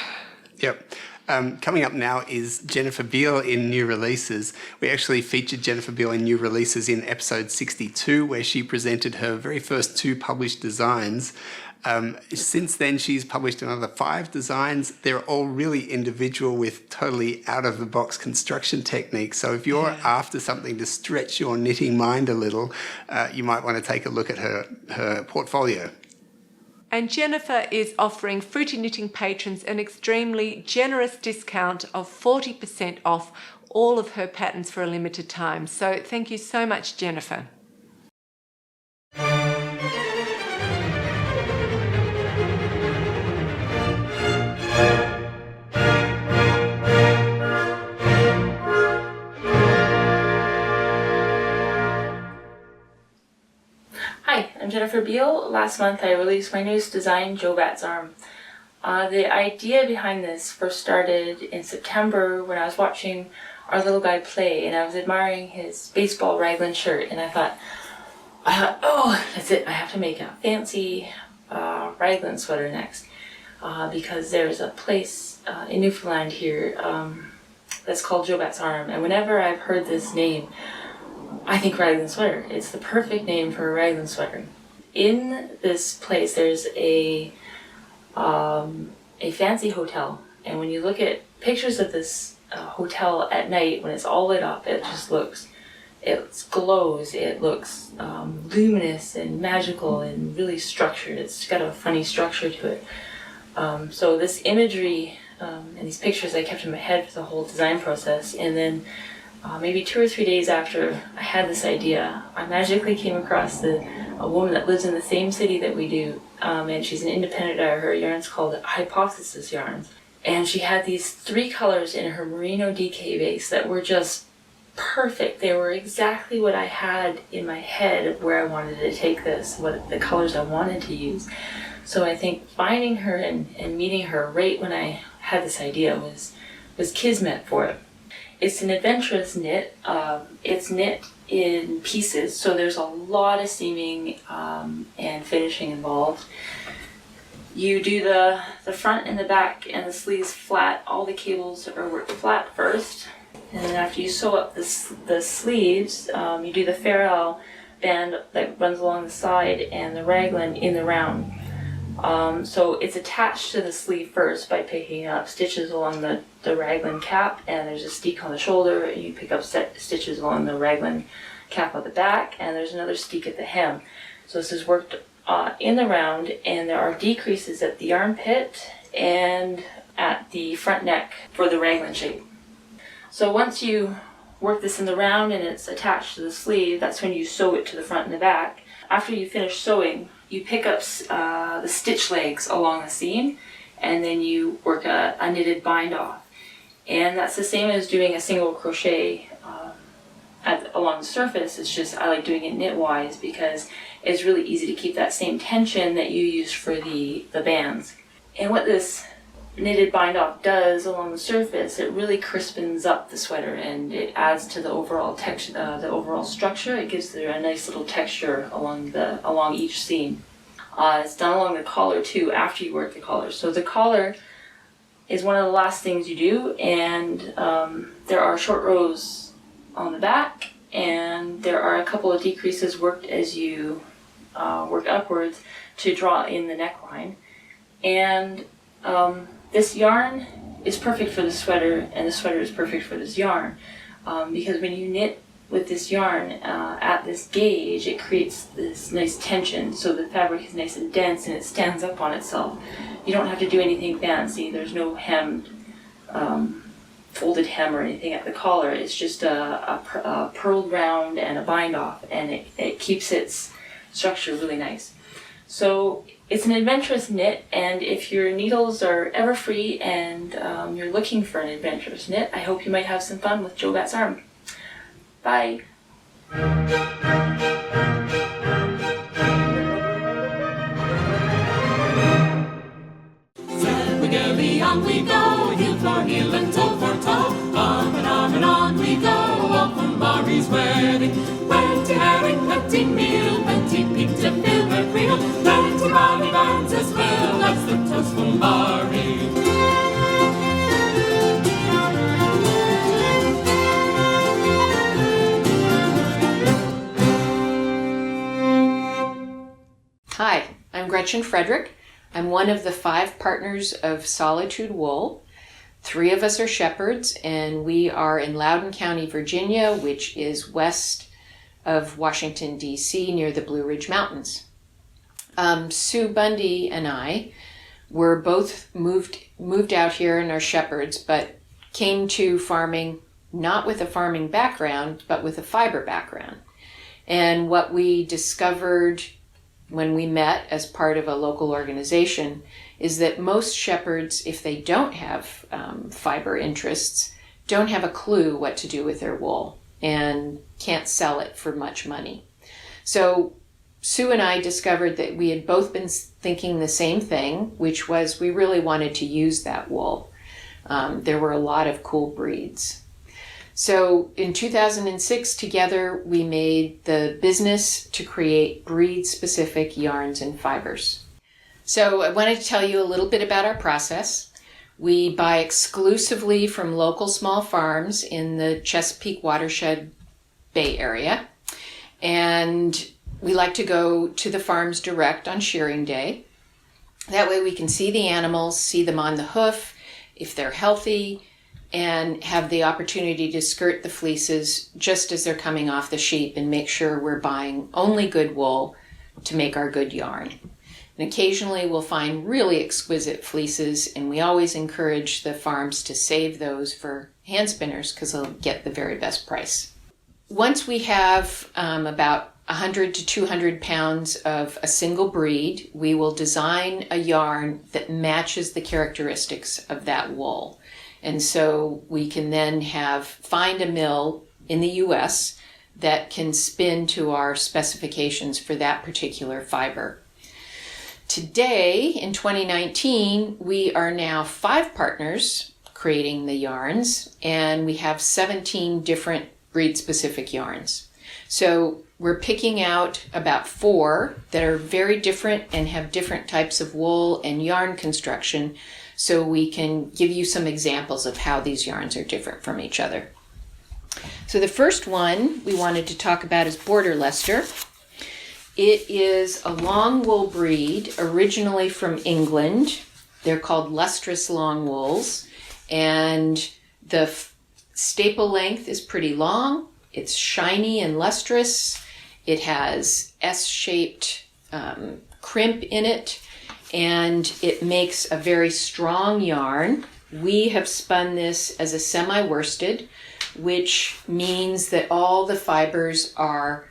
Yep. Coming up now is Jennifer Beale in New Releases. We actually featured Jennifer Beale in New Releases in episode 62, where she presented her very first 2 published designs. Since then, she's published another 5 designs. They're all really individual with totally out-of-the-box construction techniques. So if you're after something to stretch your knitting mind a little, you might want to take a look at her portfolio. And Jennifer is offering Fruity Knitting patrons an extremely generous discount of 40% off all of her patterns for a limited time. So thank you so much, Jennifer. Hi, I'm Jennifer Beal. Last month I released my newest design, Jobat's Arm. The idea behind this first started in September when I was watching our little guy play and I was admiring his baseball raglan shirt, and I thought, oh, that's it, I have to make a fancy raglan sweater next. Because there's a place in Newfoundland here that's called Jobat's Arm, and whenever I've heard this name, I think raglan sweater. It's the perfect name for a raglan sweater. In this place, there's a fancy hotel, and when you look at pictures of this hotel at night, when it's all lit up, it glows. It looks luminous and magical and really structured. It's got a funny structure to it. So this imagery and these pictures I kept in my head for the whole design process, and then maybe 2 or 3 days after I had this idea, I magically came across a woman that lives in the same city that we do, and she's an independent dyer. Her yarn's called Hypothesis Yarns, and she had these 3 colors in her merino DK base that were just perfect. They were exactly what I had in my head of where I wanted to take this, what the colors I wanted to use. So I think finding her and meeting her right when I had this idea was kismet for it. It's an adventurous knit. It's knit in pieces, so there's a lot of seaming and finishing involved. You do the front and the back and the sleeves flat. All the cables are worked flat first, and then after you sew up the sleeves, you do the ferrule band that runs along the side and the raglan in the round. So it's attached to the sleeve first by picking up stitches along the raglan cap, and there's a steek on the shoulder, and you pick up stitches along the raglan cap at the back, and there's another steek at the hem. So this is worked in the round, and there are decreases at the armpit and at the front neck for the raglan shape. So once you work this in the round and it's attached to the sleeve, that's when you sew it to the front and the back. After you finish sewing, you pick up the stitch legs along the seam, and then you work a knitted bind off. And that's the same as doing a single crochet along the surface. It's just I like doing it knitwise because it's really easy to keep that same tension that you use for the bands. And what this knitted bind off does along the surface, it really crispens up the sweater, and it adds to the overall texture, the overall structure. It gives there a nice little texture along each seam. It's done along the collar too after you work the collar. So the collar is one of the last things you do, and there are short rows on the back, and there are a couple of decreases worked as you work upwards to draw in the neckline. And this yarn is perfect for the sweater, and the sweater is perfect for this yarn, because when you knit with this yarn at this gauge, it creates this nice tension, so the fabric is nice and dense and it stands up on itself. You don't have to do anything fancy. There's no hemmed, folded hem or anything at the collar. It's just a purled round and a bind off, and it keeps its structure really nice. So it's an adventurous knit, and if your needles are ever free and you're looking for an adventurous knit, I hope you might have some fun with Jobat's Arm. Bye! Gaily on we go, heel for heel and toe for toe. On and on we go, off from Barry's wedding. Plenty herring, plenty meal, plenty pig to fill her creel. Plenty bonny bands as well, that's the toast from Barry. Hi, I'm Gretchen Frederick. I'm one of the 5 partners of Solitude Wool. 3 of us are shepherds, and we are in Loudoun County, Virginia, which is west of Washington, D.C., near the Blue Ridge Mountains. Sue Bundy and I were both moved out here and are shepherds, but came to farming not with a farming background, but with a fiber background. And what we discovered when we met as part of a local organization is that most shepherds, if they don't have fiber interests, don't have a clue what to do with their wool and can't sell it for much money. So Sue and I discovered that we had both been thinking the same thing, which was we really wanted to use that wool. There were a lot of cool breeds. So in 2006, together, we made the business to create breed-specific yarns and fibers. So I wanted to tell you a little bit about our process. We buy exclusively from local small farms in the Chesapeake watershed Bay Area. And we like to go to the farms direct on shearing day. That way we can see the animals, see them on the hoof, if they're healthy, and have the opportunity to skirt the fleeces just as they're coming off the sheep and make sure we're buying only good wool to make our good yarn. And occasionally we'll find really exquisite fleeces, and we always encourage the farms to save those for hand spinners because they'll get the very best price. Once we have about 100 to 200 pounds of a single breed, we will design a yarn that matches the characteristics of that wool. And so we can then find a mill in the US that can spin to our specifications for that particular fiber. Today, in 2019, we are now 5 partners creating the yarns, and we have 17 different breed-specific yarns. So we're picking out about 4 that are very different and have different types of wool and yarn construction, so we can give you some examples of how these yarns are different from each other. So the first one we wanted to talk about is Border Leicester. It is a long wool breed originally from England. They're called lustrous long wools, and the staple length is pretty long. It's shiny and lustrous. It has S-shaped crimp in it, and it makes a very strong yarn. We have spun this as a semi-worsted, which means that all the fibers are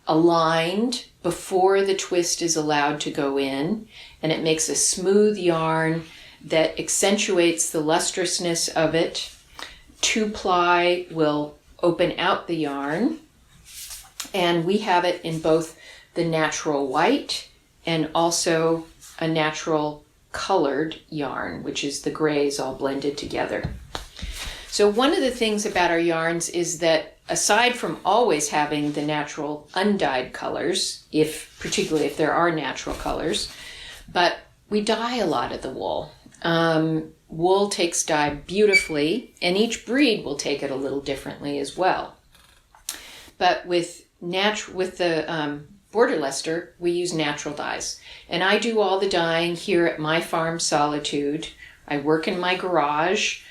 aligned before the twist is allowed to go in, and it makes a smooth yarn that accentuates the lustrousness of it. 2-ply will open out the yarn, and we have it in both the natural white and also a natural colored yarn, which is the grays all blended together. So one of the things about our yarns is that aside from always having the natural undyed colors, particularly if there are natural colors, but we dye a lot of the wool. Wool takes dye beautifully, and each breed will take it a little differently as well. But with the Border Leicester, we use natural dyes. And I do all the dyeing here at my farm, Solitude. I work in my garage.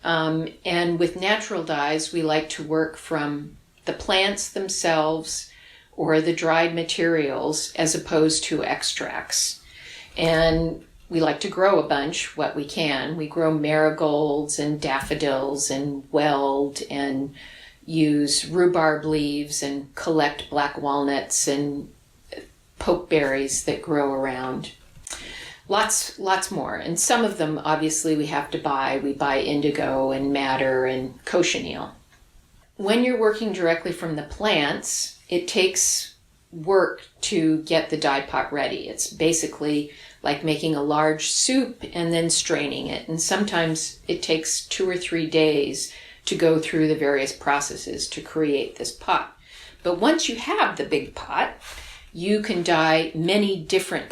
And with natural dyes, we like to work from the plants themselves or the dried materials as opposed to extracts. And we like to grow a bunch, what we can. We grow marigolds and daffodils and weld and use rhubarb leaves and collect black walnuts and pokeberries that grow around. Lots more. And some of them, obviously, we have to buy. We buy indigo and madder and cochineal. When you're working directly from the plants, it takes work to get the dye pot ready. It's basically like making a large soup and then straining it. And sometimes it takes 2 or 3 days to go through the various processes to create this pot. But once you have the big pot, you can dye many different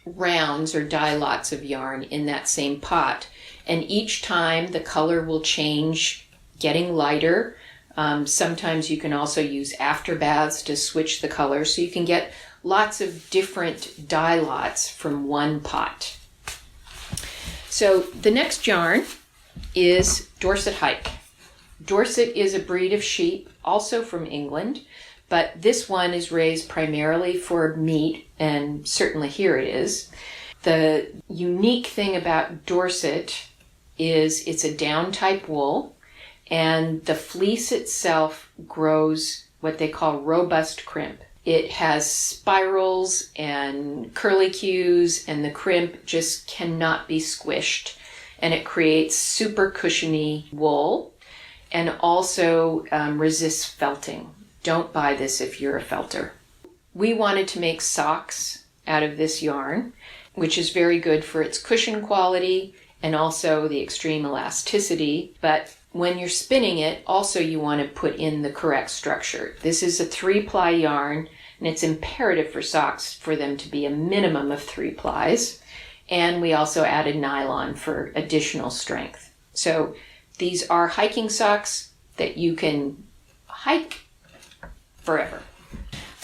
rounds or dye lots of yarn in that same pot, and each time the color will change, getting lighter. Sometimes you can also use after baths to switch the color, so you can get lots of different dye lots from one pot. So the next yarn is Dorset Hike. Dorset is a breed of sheep, also from England, but this one is raised primarily for meat, and certainly here it is. The unique thing about Dorset is it's a down type wool, and the fleece itself grows what they call robust crimp. It has spirals and curlicues, and the crimp just cannot be squished, and it creates super cushiony wool and also resists felting. Don't buy this if you're a felter. We wanted to make socks out of this yarn, which is very good for its cushion quality and also the extreme elasticity. But when you're spinning it, also you want to put in the correct structure. This is a 3-ply yarn, and it's imperative for socks for them to be a minimum of 3 plies. And we also added nylon for additional strength. So these are hiking socks that you can hike forever.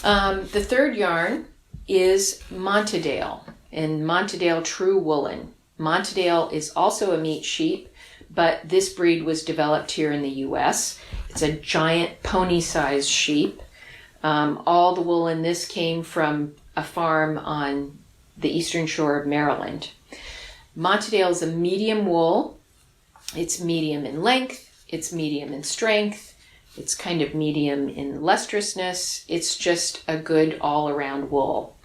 The third yarn is Montedale, and Montedale True Woolen. Montedale is also a meat sheep, but this breed was developed here in the US. It's a giant pony-sized sheep. All the wool in this came from a farm on the eastern shore of Maryland. Montedale is a medium wool. It's medium in length, it's medium in strength, it's kind of medium in lustrousness. It's just a good all-around wool.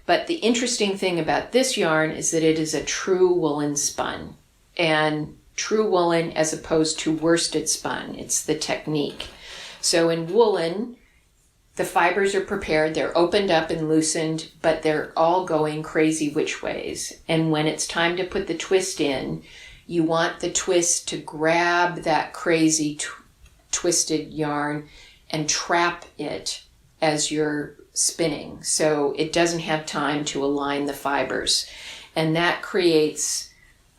But the interesting thing about this yarn is that it is a true woolen spun. And true woolen as opposed to worsted spun. It's the technique. So in woolen, the fibers are prepared, they're opened up and loosened, but they're all going crazy which ways. And when it's time to put the twist in, you want the twist to grab that crazy twisted yarn and trap it as you're spinning, so it doesn't have time to align the fibers. And that creates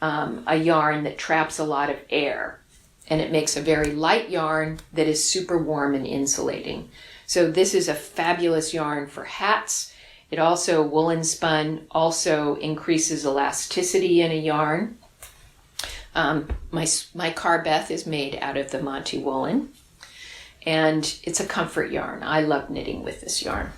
a yarn that traps a lot of air, and it makes a very light yarn that is super warm and insulating. So this is a fabulous yarn for hats. It also, woolen spun, also increases elasticity in a yarn. My Carbeth is made out of the Monte woolen, and it's a comfort yarn. I love knitting with this yarn.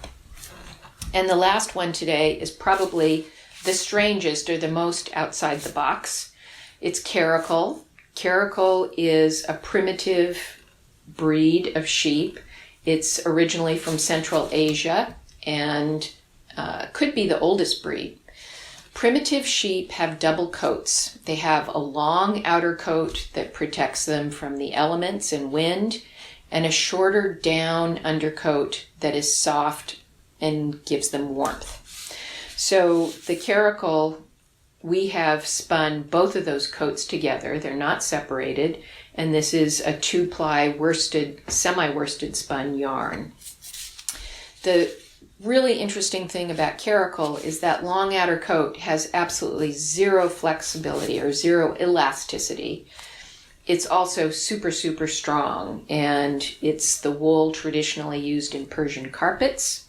And the last one today is probably the strangest or the most outside the box. It's caracal. Caracal is a primitive breed of sheep. It's originally from Central Asia and could be the oldest breed. Primitive sheep have double coats. They have a long outer coat that protects them from the elements and wind, and a shorter down undercoat that is soft and gives them warmth. So the caracal, we have spun both of those coats together. They're not separated, and this is a 2-ply worsted, semi-worsted spun yarn. The really interesting thing about caracal is that long outer coat has absolutely zero flexibility or zero elasticity. It's also super, super strong, and it's the wool traditionally used in Persian carpets.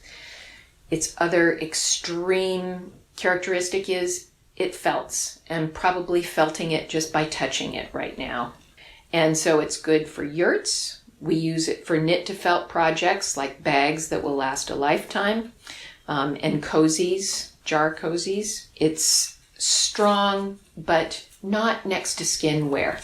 Its other extreme characteristic is it felts. I'm probably felting it just by touching it right now. And so it's good for yurts. We use it for knit to felt projects like bags that will last a lifetime, and cozies, jar cozies. It's strong, but not next to skin wear.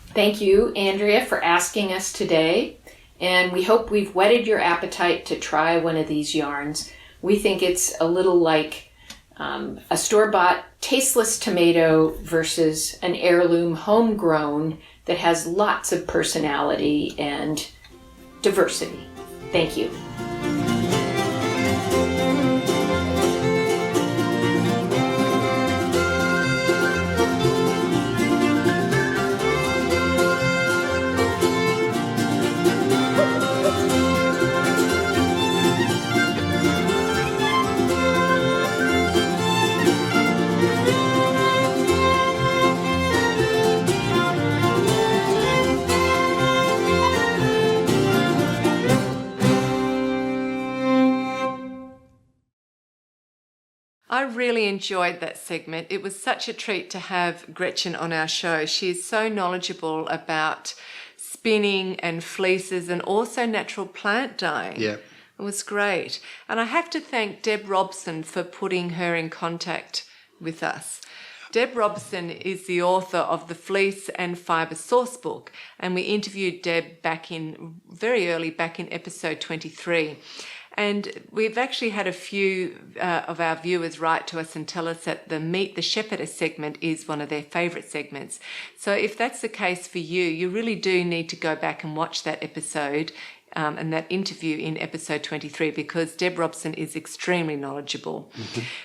Thank you, Andrea, for asking us today, and we hope we've whetted your appetite to try one of these yarns. We think it's a little like a store-bought tasteless tomato versus an heirloom homegrown that has lots of personality and diversity. Thank you. I really enjoyed that segment. It was such a treat to have Gretchen on our show. She is so knowledgeable about spinning and fleeces and also natural plant dyeing. Yeah. It was great. And I have to thank Deb Robson for putting her in contact with us. Deb Robson is the author of the Fleece and Fibre Sourcebook, and we interviewed Deb very early back in episode 23. And we've actually had a few of our viewers write to us and tell us that the Meet the Shepherdess segment is one of their favourite segments. So if that's the case for you, you really do need to go back and watch that episode. and that interview in episode 23, because Deb Robson is extremely knowledgeable.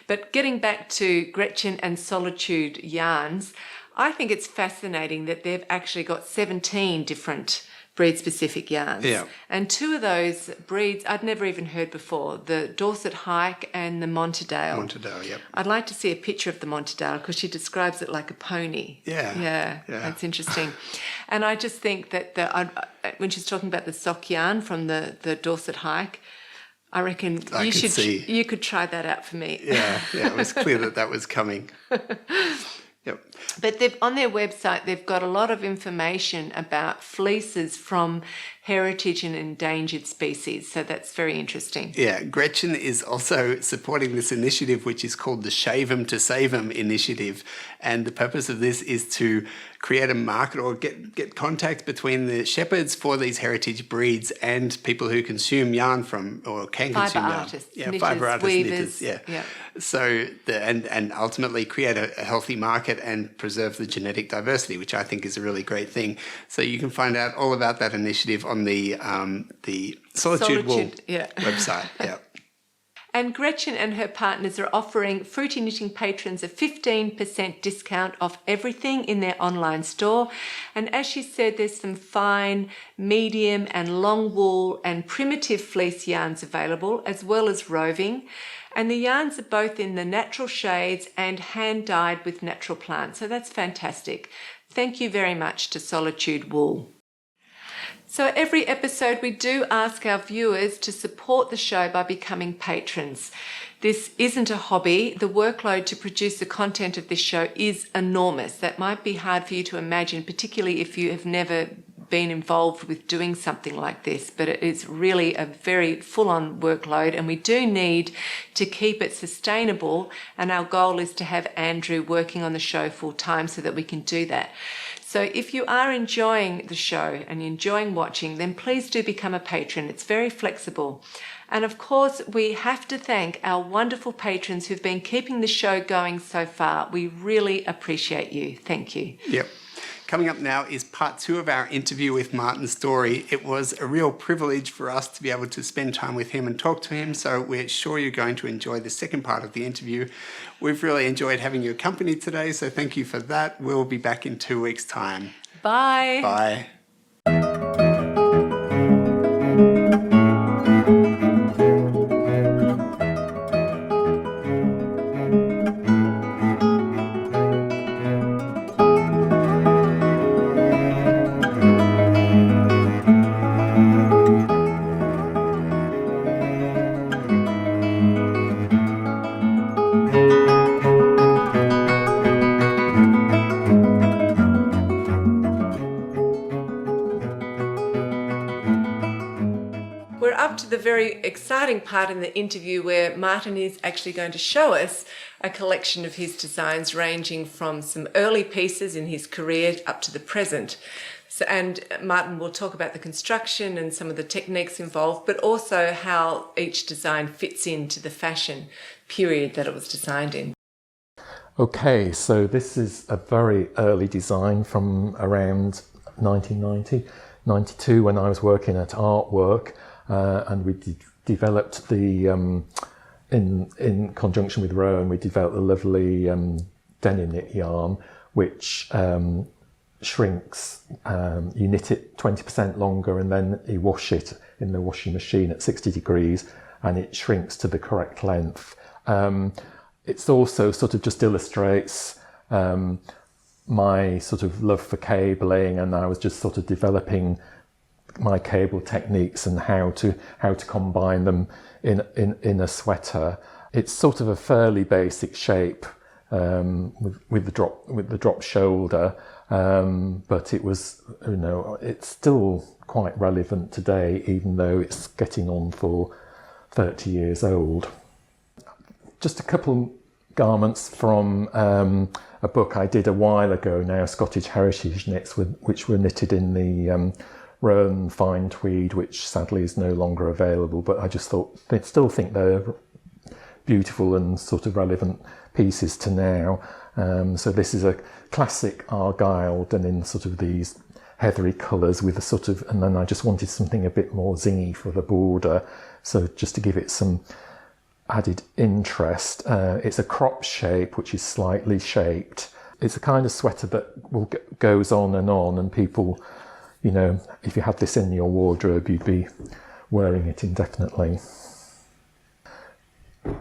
But getting back to Gretchen and Solitude yarns, I think it's fascinating that they've actually got 17 different breed-specific yarns. Yeah. And 2 of those breeds I'd never even heard before, the Dorset Hike and the Montedale. Montedale, yep. I'd like to see a picture of the Montedale because she describes it like a pony. Yeah. That's interesting. And I just think that when she's talking about the sock yarn from the Dorset Hike, I reckon you could try that out for me. Yeah, it was clear that was coming. Yep. But on their website, they've got a lot of information about fleeces from heritage and endangered species. So that's very interesting. Yeah, Gretchen is also supporting this initiative, which is called the Shave 'em to Save 'em initiative. And the purpose of this is to create a market or get contact between the shepherds for these heritage breeds and people who consume yarn from or can Fibre consume yarn. artists, Yeah, knitters, fibre artists, weavers, knitters, yeah. So and ultimately create a healthy market and preserve the genetic diversity, which I think is a really great thing. So you can find out all about that initiative on the Solitude Wool website. Yeah. And Gretchen and her partners are offering Fruity Knitting patrons a 15% discount off everything in their online store. And as she said, there's some fine, medium and long wool and primitive fleece yarns available, as well as roving. And the yarns are both in the natural shades and hand-dyed with natural plants. So that's fantastic. Thank you very much to Solitude Wool. So every episode we do ask our viewers to support the show by becoming patrons. This isn't a hobby. The workload to produce the content of this show is enormous. That might be hard for you to imagine, particularly if you have never been involved with doing something like this, but it is really a very full-on workload, and we do need to keep it sustainable, and our goal is to have Andrew working on the show full-time so that we can do that. So if you are enjoying the show and you're enjoying watching, then please do become a patron. It's very flexible. And of course, we have to thank our wonderful patrons who've been keeping the show going so far. We really appreciate you. Thank you. Yep. Coming up now is part 2 of our interview with Martin Storey. It was a real privilege for us to be able to spend time with him and talk to him, so we're sure you're going to enjoy the second part of the interview. We've really enjoyed having your company today, so thank you for that. We'll be back in 2 weeks' time. Bye. Bye. The very exciting part in the interview where Martin is actually going to show us a collection of his designs ranging from some early pieces in his career up to the present. So, and Martin will talk about the construction and some of the techniques involved, but also how each design fits into the fashion period that it was designed in. Okay, so this is a very early design from around 1990, 92, when I was working at Artwork. And we developed the, in conjunction with Rowan, we developed the lovely denim knit yarn, which shrinks. You knit it 20% longer and then you wash it in the washing machine at 60 degrees and it shrinks to the correct length. It's also sort of just illustrates my sort of love for cabling, and I was just sort of developing my cable techniques and how to combine them in a sweater. It's sort of a fairly basic shape with the drop shoulder, but it was, you know, it's still quite relevant today, even though it's getting on for 30 years old. Just a couple garments from a book I did a while ago now, Scottish Heritage Knits, which were knitted in the Rowan fine tweed, which sadly is no longer available, but I just still think they're beautiful and sort of relevant pieces to now. So this is a classic Argyle done in sort of these heathery colours with a sort of, and then I just wanted something a bit more zingy for the border. So just to give it some added interest. It's a crop shape, which is slightly shaped. It's a kind of sweater that goes on, and people, you know, if you had this in your wardrobe, you'd be wearing it indefinitely.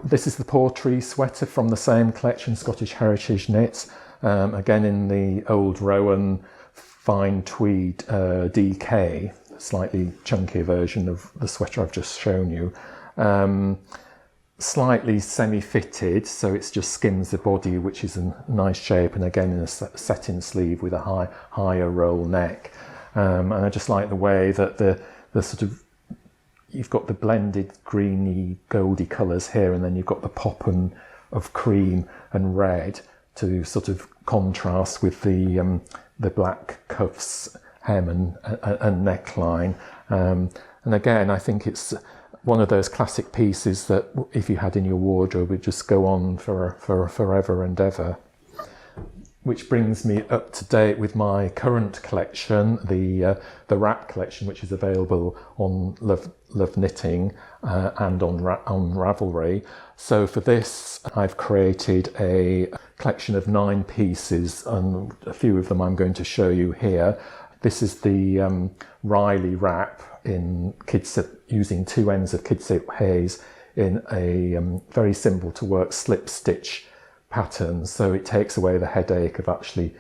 This is the Portree sweater from the same collection, Scottish Heritage Knits. Again in the old Rowan fine tweed DK, slightly chunkier version of the sweater I've just shown you. Slightly semi-fitted, so it's just skims the body, which is a nice shape, and again in a satin sleeve with a higher roll neck. And I just like the way that the sort of, you've got the blended greeny goldy colours here, and then you've got the pop of cream and red to sort of contrast with the black cuffs, hem and neckline. And again, I think it's one of those classic pieces that if you had in your wardrobe would just go on for forever and ever. Which brings me up to date with my current collection, the wrap collection, which is available on Love Knitting and on Ravelry. So for this, I've created a collection of 9 pieces, and a few of them I'm going to show you here. This is the Riley wrap in using 2 ends of Kidsit Haze in a very simple to work slip stitch pattern. So it takes away the headache of actually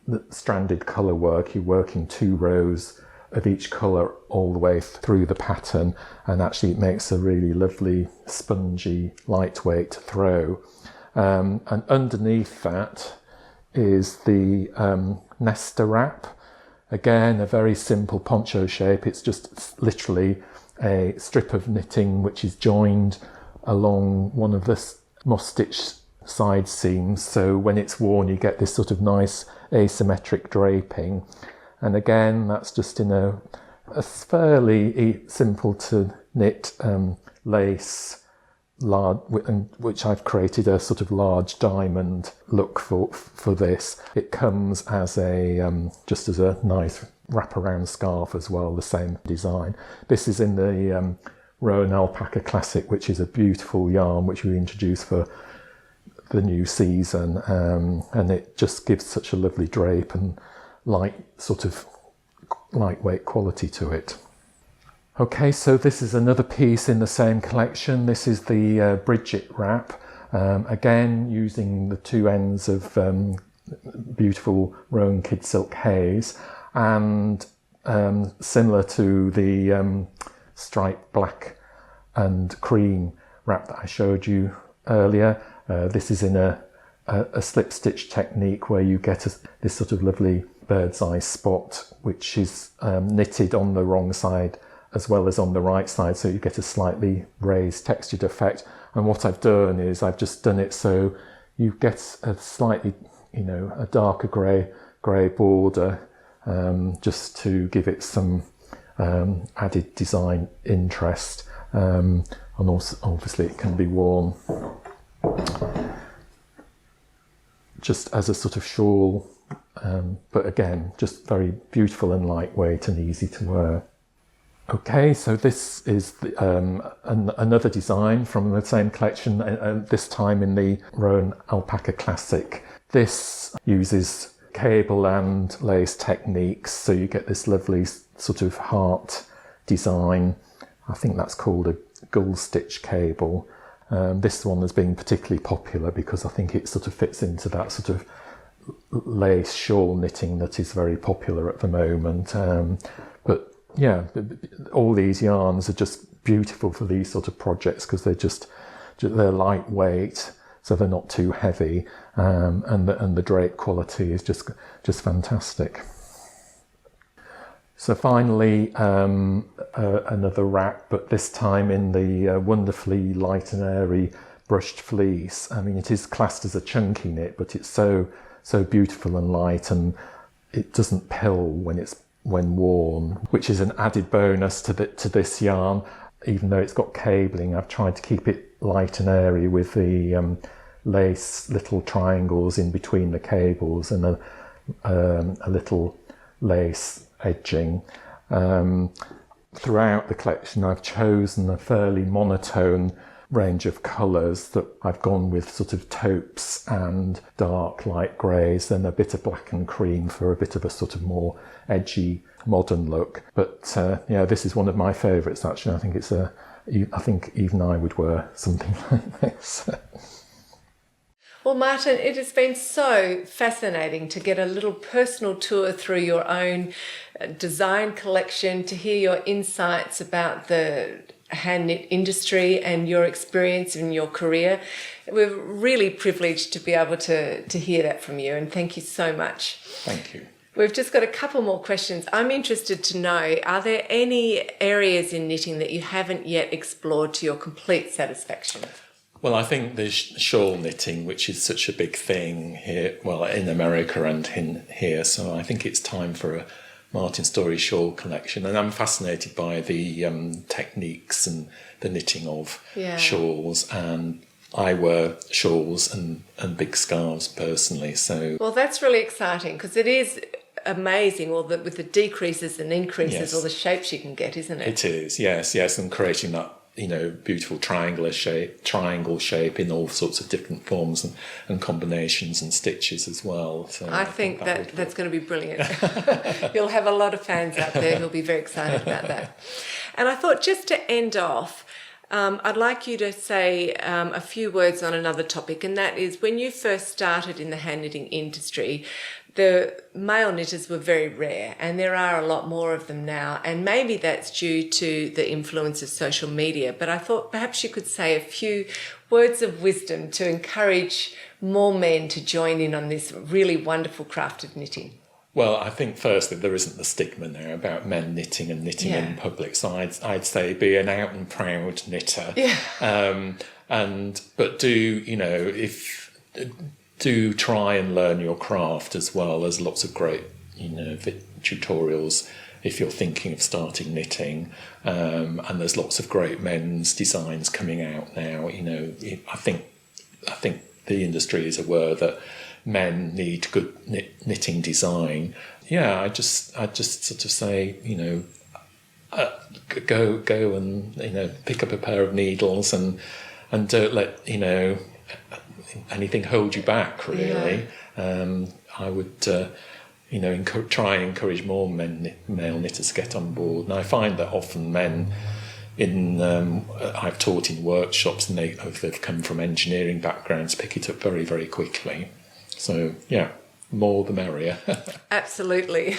the stranded colour work. You're working 2 rows of each colour all the way through the pattern, and actually it makes a really lovely spongy lightweight throw. And underneath that is the Nesta wrap. Again, a very simple poncho shape. It's just literally a strip of knitting which is joined along one of the moss stitch side seams. So when it's worn, you get this sort of nice asymmetric draping. And again, that's just in a fairly simple to knit lace, which I've created a sort of large diamond look for this. It comes as a just as a nice wraparound scarf as well, the same design. This is in the Rowan Alpaca Classic, which is a beautiful yarn which we introduced for the new season, and it just gives such a lovely drape and sort of lightweight quality to it. Okay, so this is another piece in the same collection. This is the Bridget wrap, again using the 2 ends of beautiful Rowan Kid Silk Haze, and similar to the striped black and cream wrap that I showed you earlier. This is in a slip stitch technique where you get this sort of lovely bird's eye spot, which is knitted on the wrong side as well as on the right side, so you get a slightly raised textured effect. And what I've done is I've just done it so you get a slightly, a darker grey border, just to give it some added design interest. And also, obviously, it can be worn just as a sort of shawl, but again, just very beautiful and lightweight and easy to wear. Okay, so this is another design from the same collection, this time in the Rowan Alpaca Classic. This uses cable and lace techniques, so you get this lovely sort of heart design. I think that's called a gull stitch cable. This one has been particularly popular because I think it sort of fits into that sort of lace shawl knitting that is very popular at the moment. But yeah, all these yarns are just beautiful for these sort of projects because they're lightweight, so they're not too heavy, and the drape quality is just fantastic. So finally, another wrap, but this time in the wonderfully light and airy brushed fleece. I mean, it is classed as a chunky knit, but it's so beautiful and light, and it doesn't pill when worn, which is an added bonus to this yarn. Even though it's got cabling, I've tried to keep it light and airy with the lace little triangles in between the cables and a little lace edging. Throughout the collection, I've chosen a fairly monotone range of colours that I've gone with sort of taupes and dark light greys, then a bit of black and cream for a bit of a sort of more edgy modern look. But this is one of my favourites actually. I think even I would wear something like this. Well, Martin, it has been so fascinating to get a little personal tour through your own design collection, to hear your insights about the hand knit industry and your experience in your career. We're really privileged to be able to hear that from you, and thank you so much. Thank you. We've just got a couple more questions. I'm interested to know, are there any areas in knitting that you haven't yet explored to your complete satisfaction? Well, I think the shawl knitting, which is such a big thing here, well, in America and here, so I think it's time for a Martin Storey shawl collection. And I'm fascinated by the techniques and the knitting of shawls, and I wear shawls and big scarves personally. So well, that's really exciting, because it is amazing with the decreases and increases, all the shapes you can get, isn't it? It is, yes, and creating that beautiful triangle shape in all sorts of different forms and combinations and stitches as well. So I think that's going to be brilliant. You'll have a lot of fans out there who'll be very excited about that. And I thought, just to end off, I'd like you to say a few words on another topic, and that is, when you first started in the hand knitting industry, the male knitters were very rare, and there are a lot more of them now, and maybe that's due to the influence of social media. But I thought perhaps you could say a few words of wisdom to encourage more men to join in on this really wonderful craft of knitting. Well, I think firstly there isn't the stigma there about men knitting and knitting in public. So I'd say be an out and proud knitter. Yeah. But do try and learn your craft as well. There's lots of great, tutorials if you're thinking of starting knitting. And there's lots of great men's designs coming out now. I think the industry is aware that men need good knitting design. Yeah, I just sort of say, go and pick up a pair of needles and don't let anything hold you back, really. I would try and encourage more male knitters to get on board. And I find that often men I've taught in workshops, and they've come from engineering backgrounds, pick it up very, very quickly. So more the merrier. Absolutely.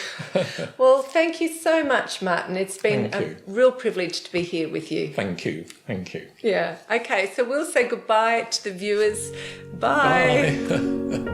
Well, thank you so much, Martin. It's been a real privilege to be here with you. Thank you. Yeah. Okay, so we'll say goodbye to the viewers. Bye. Bye.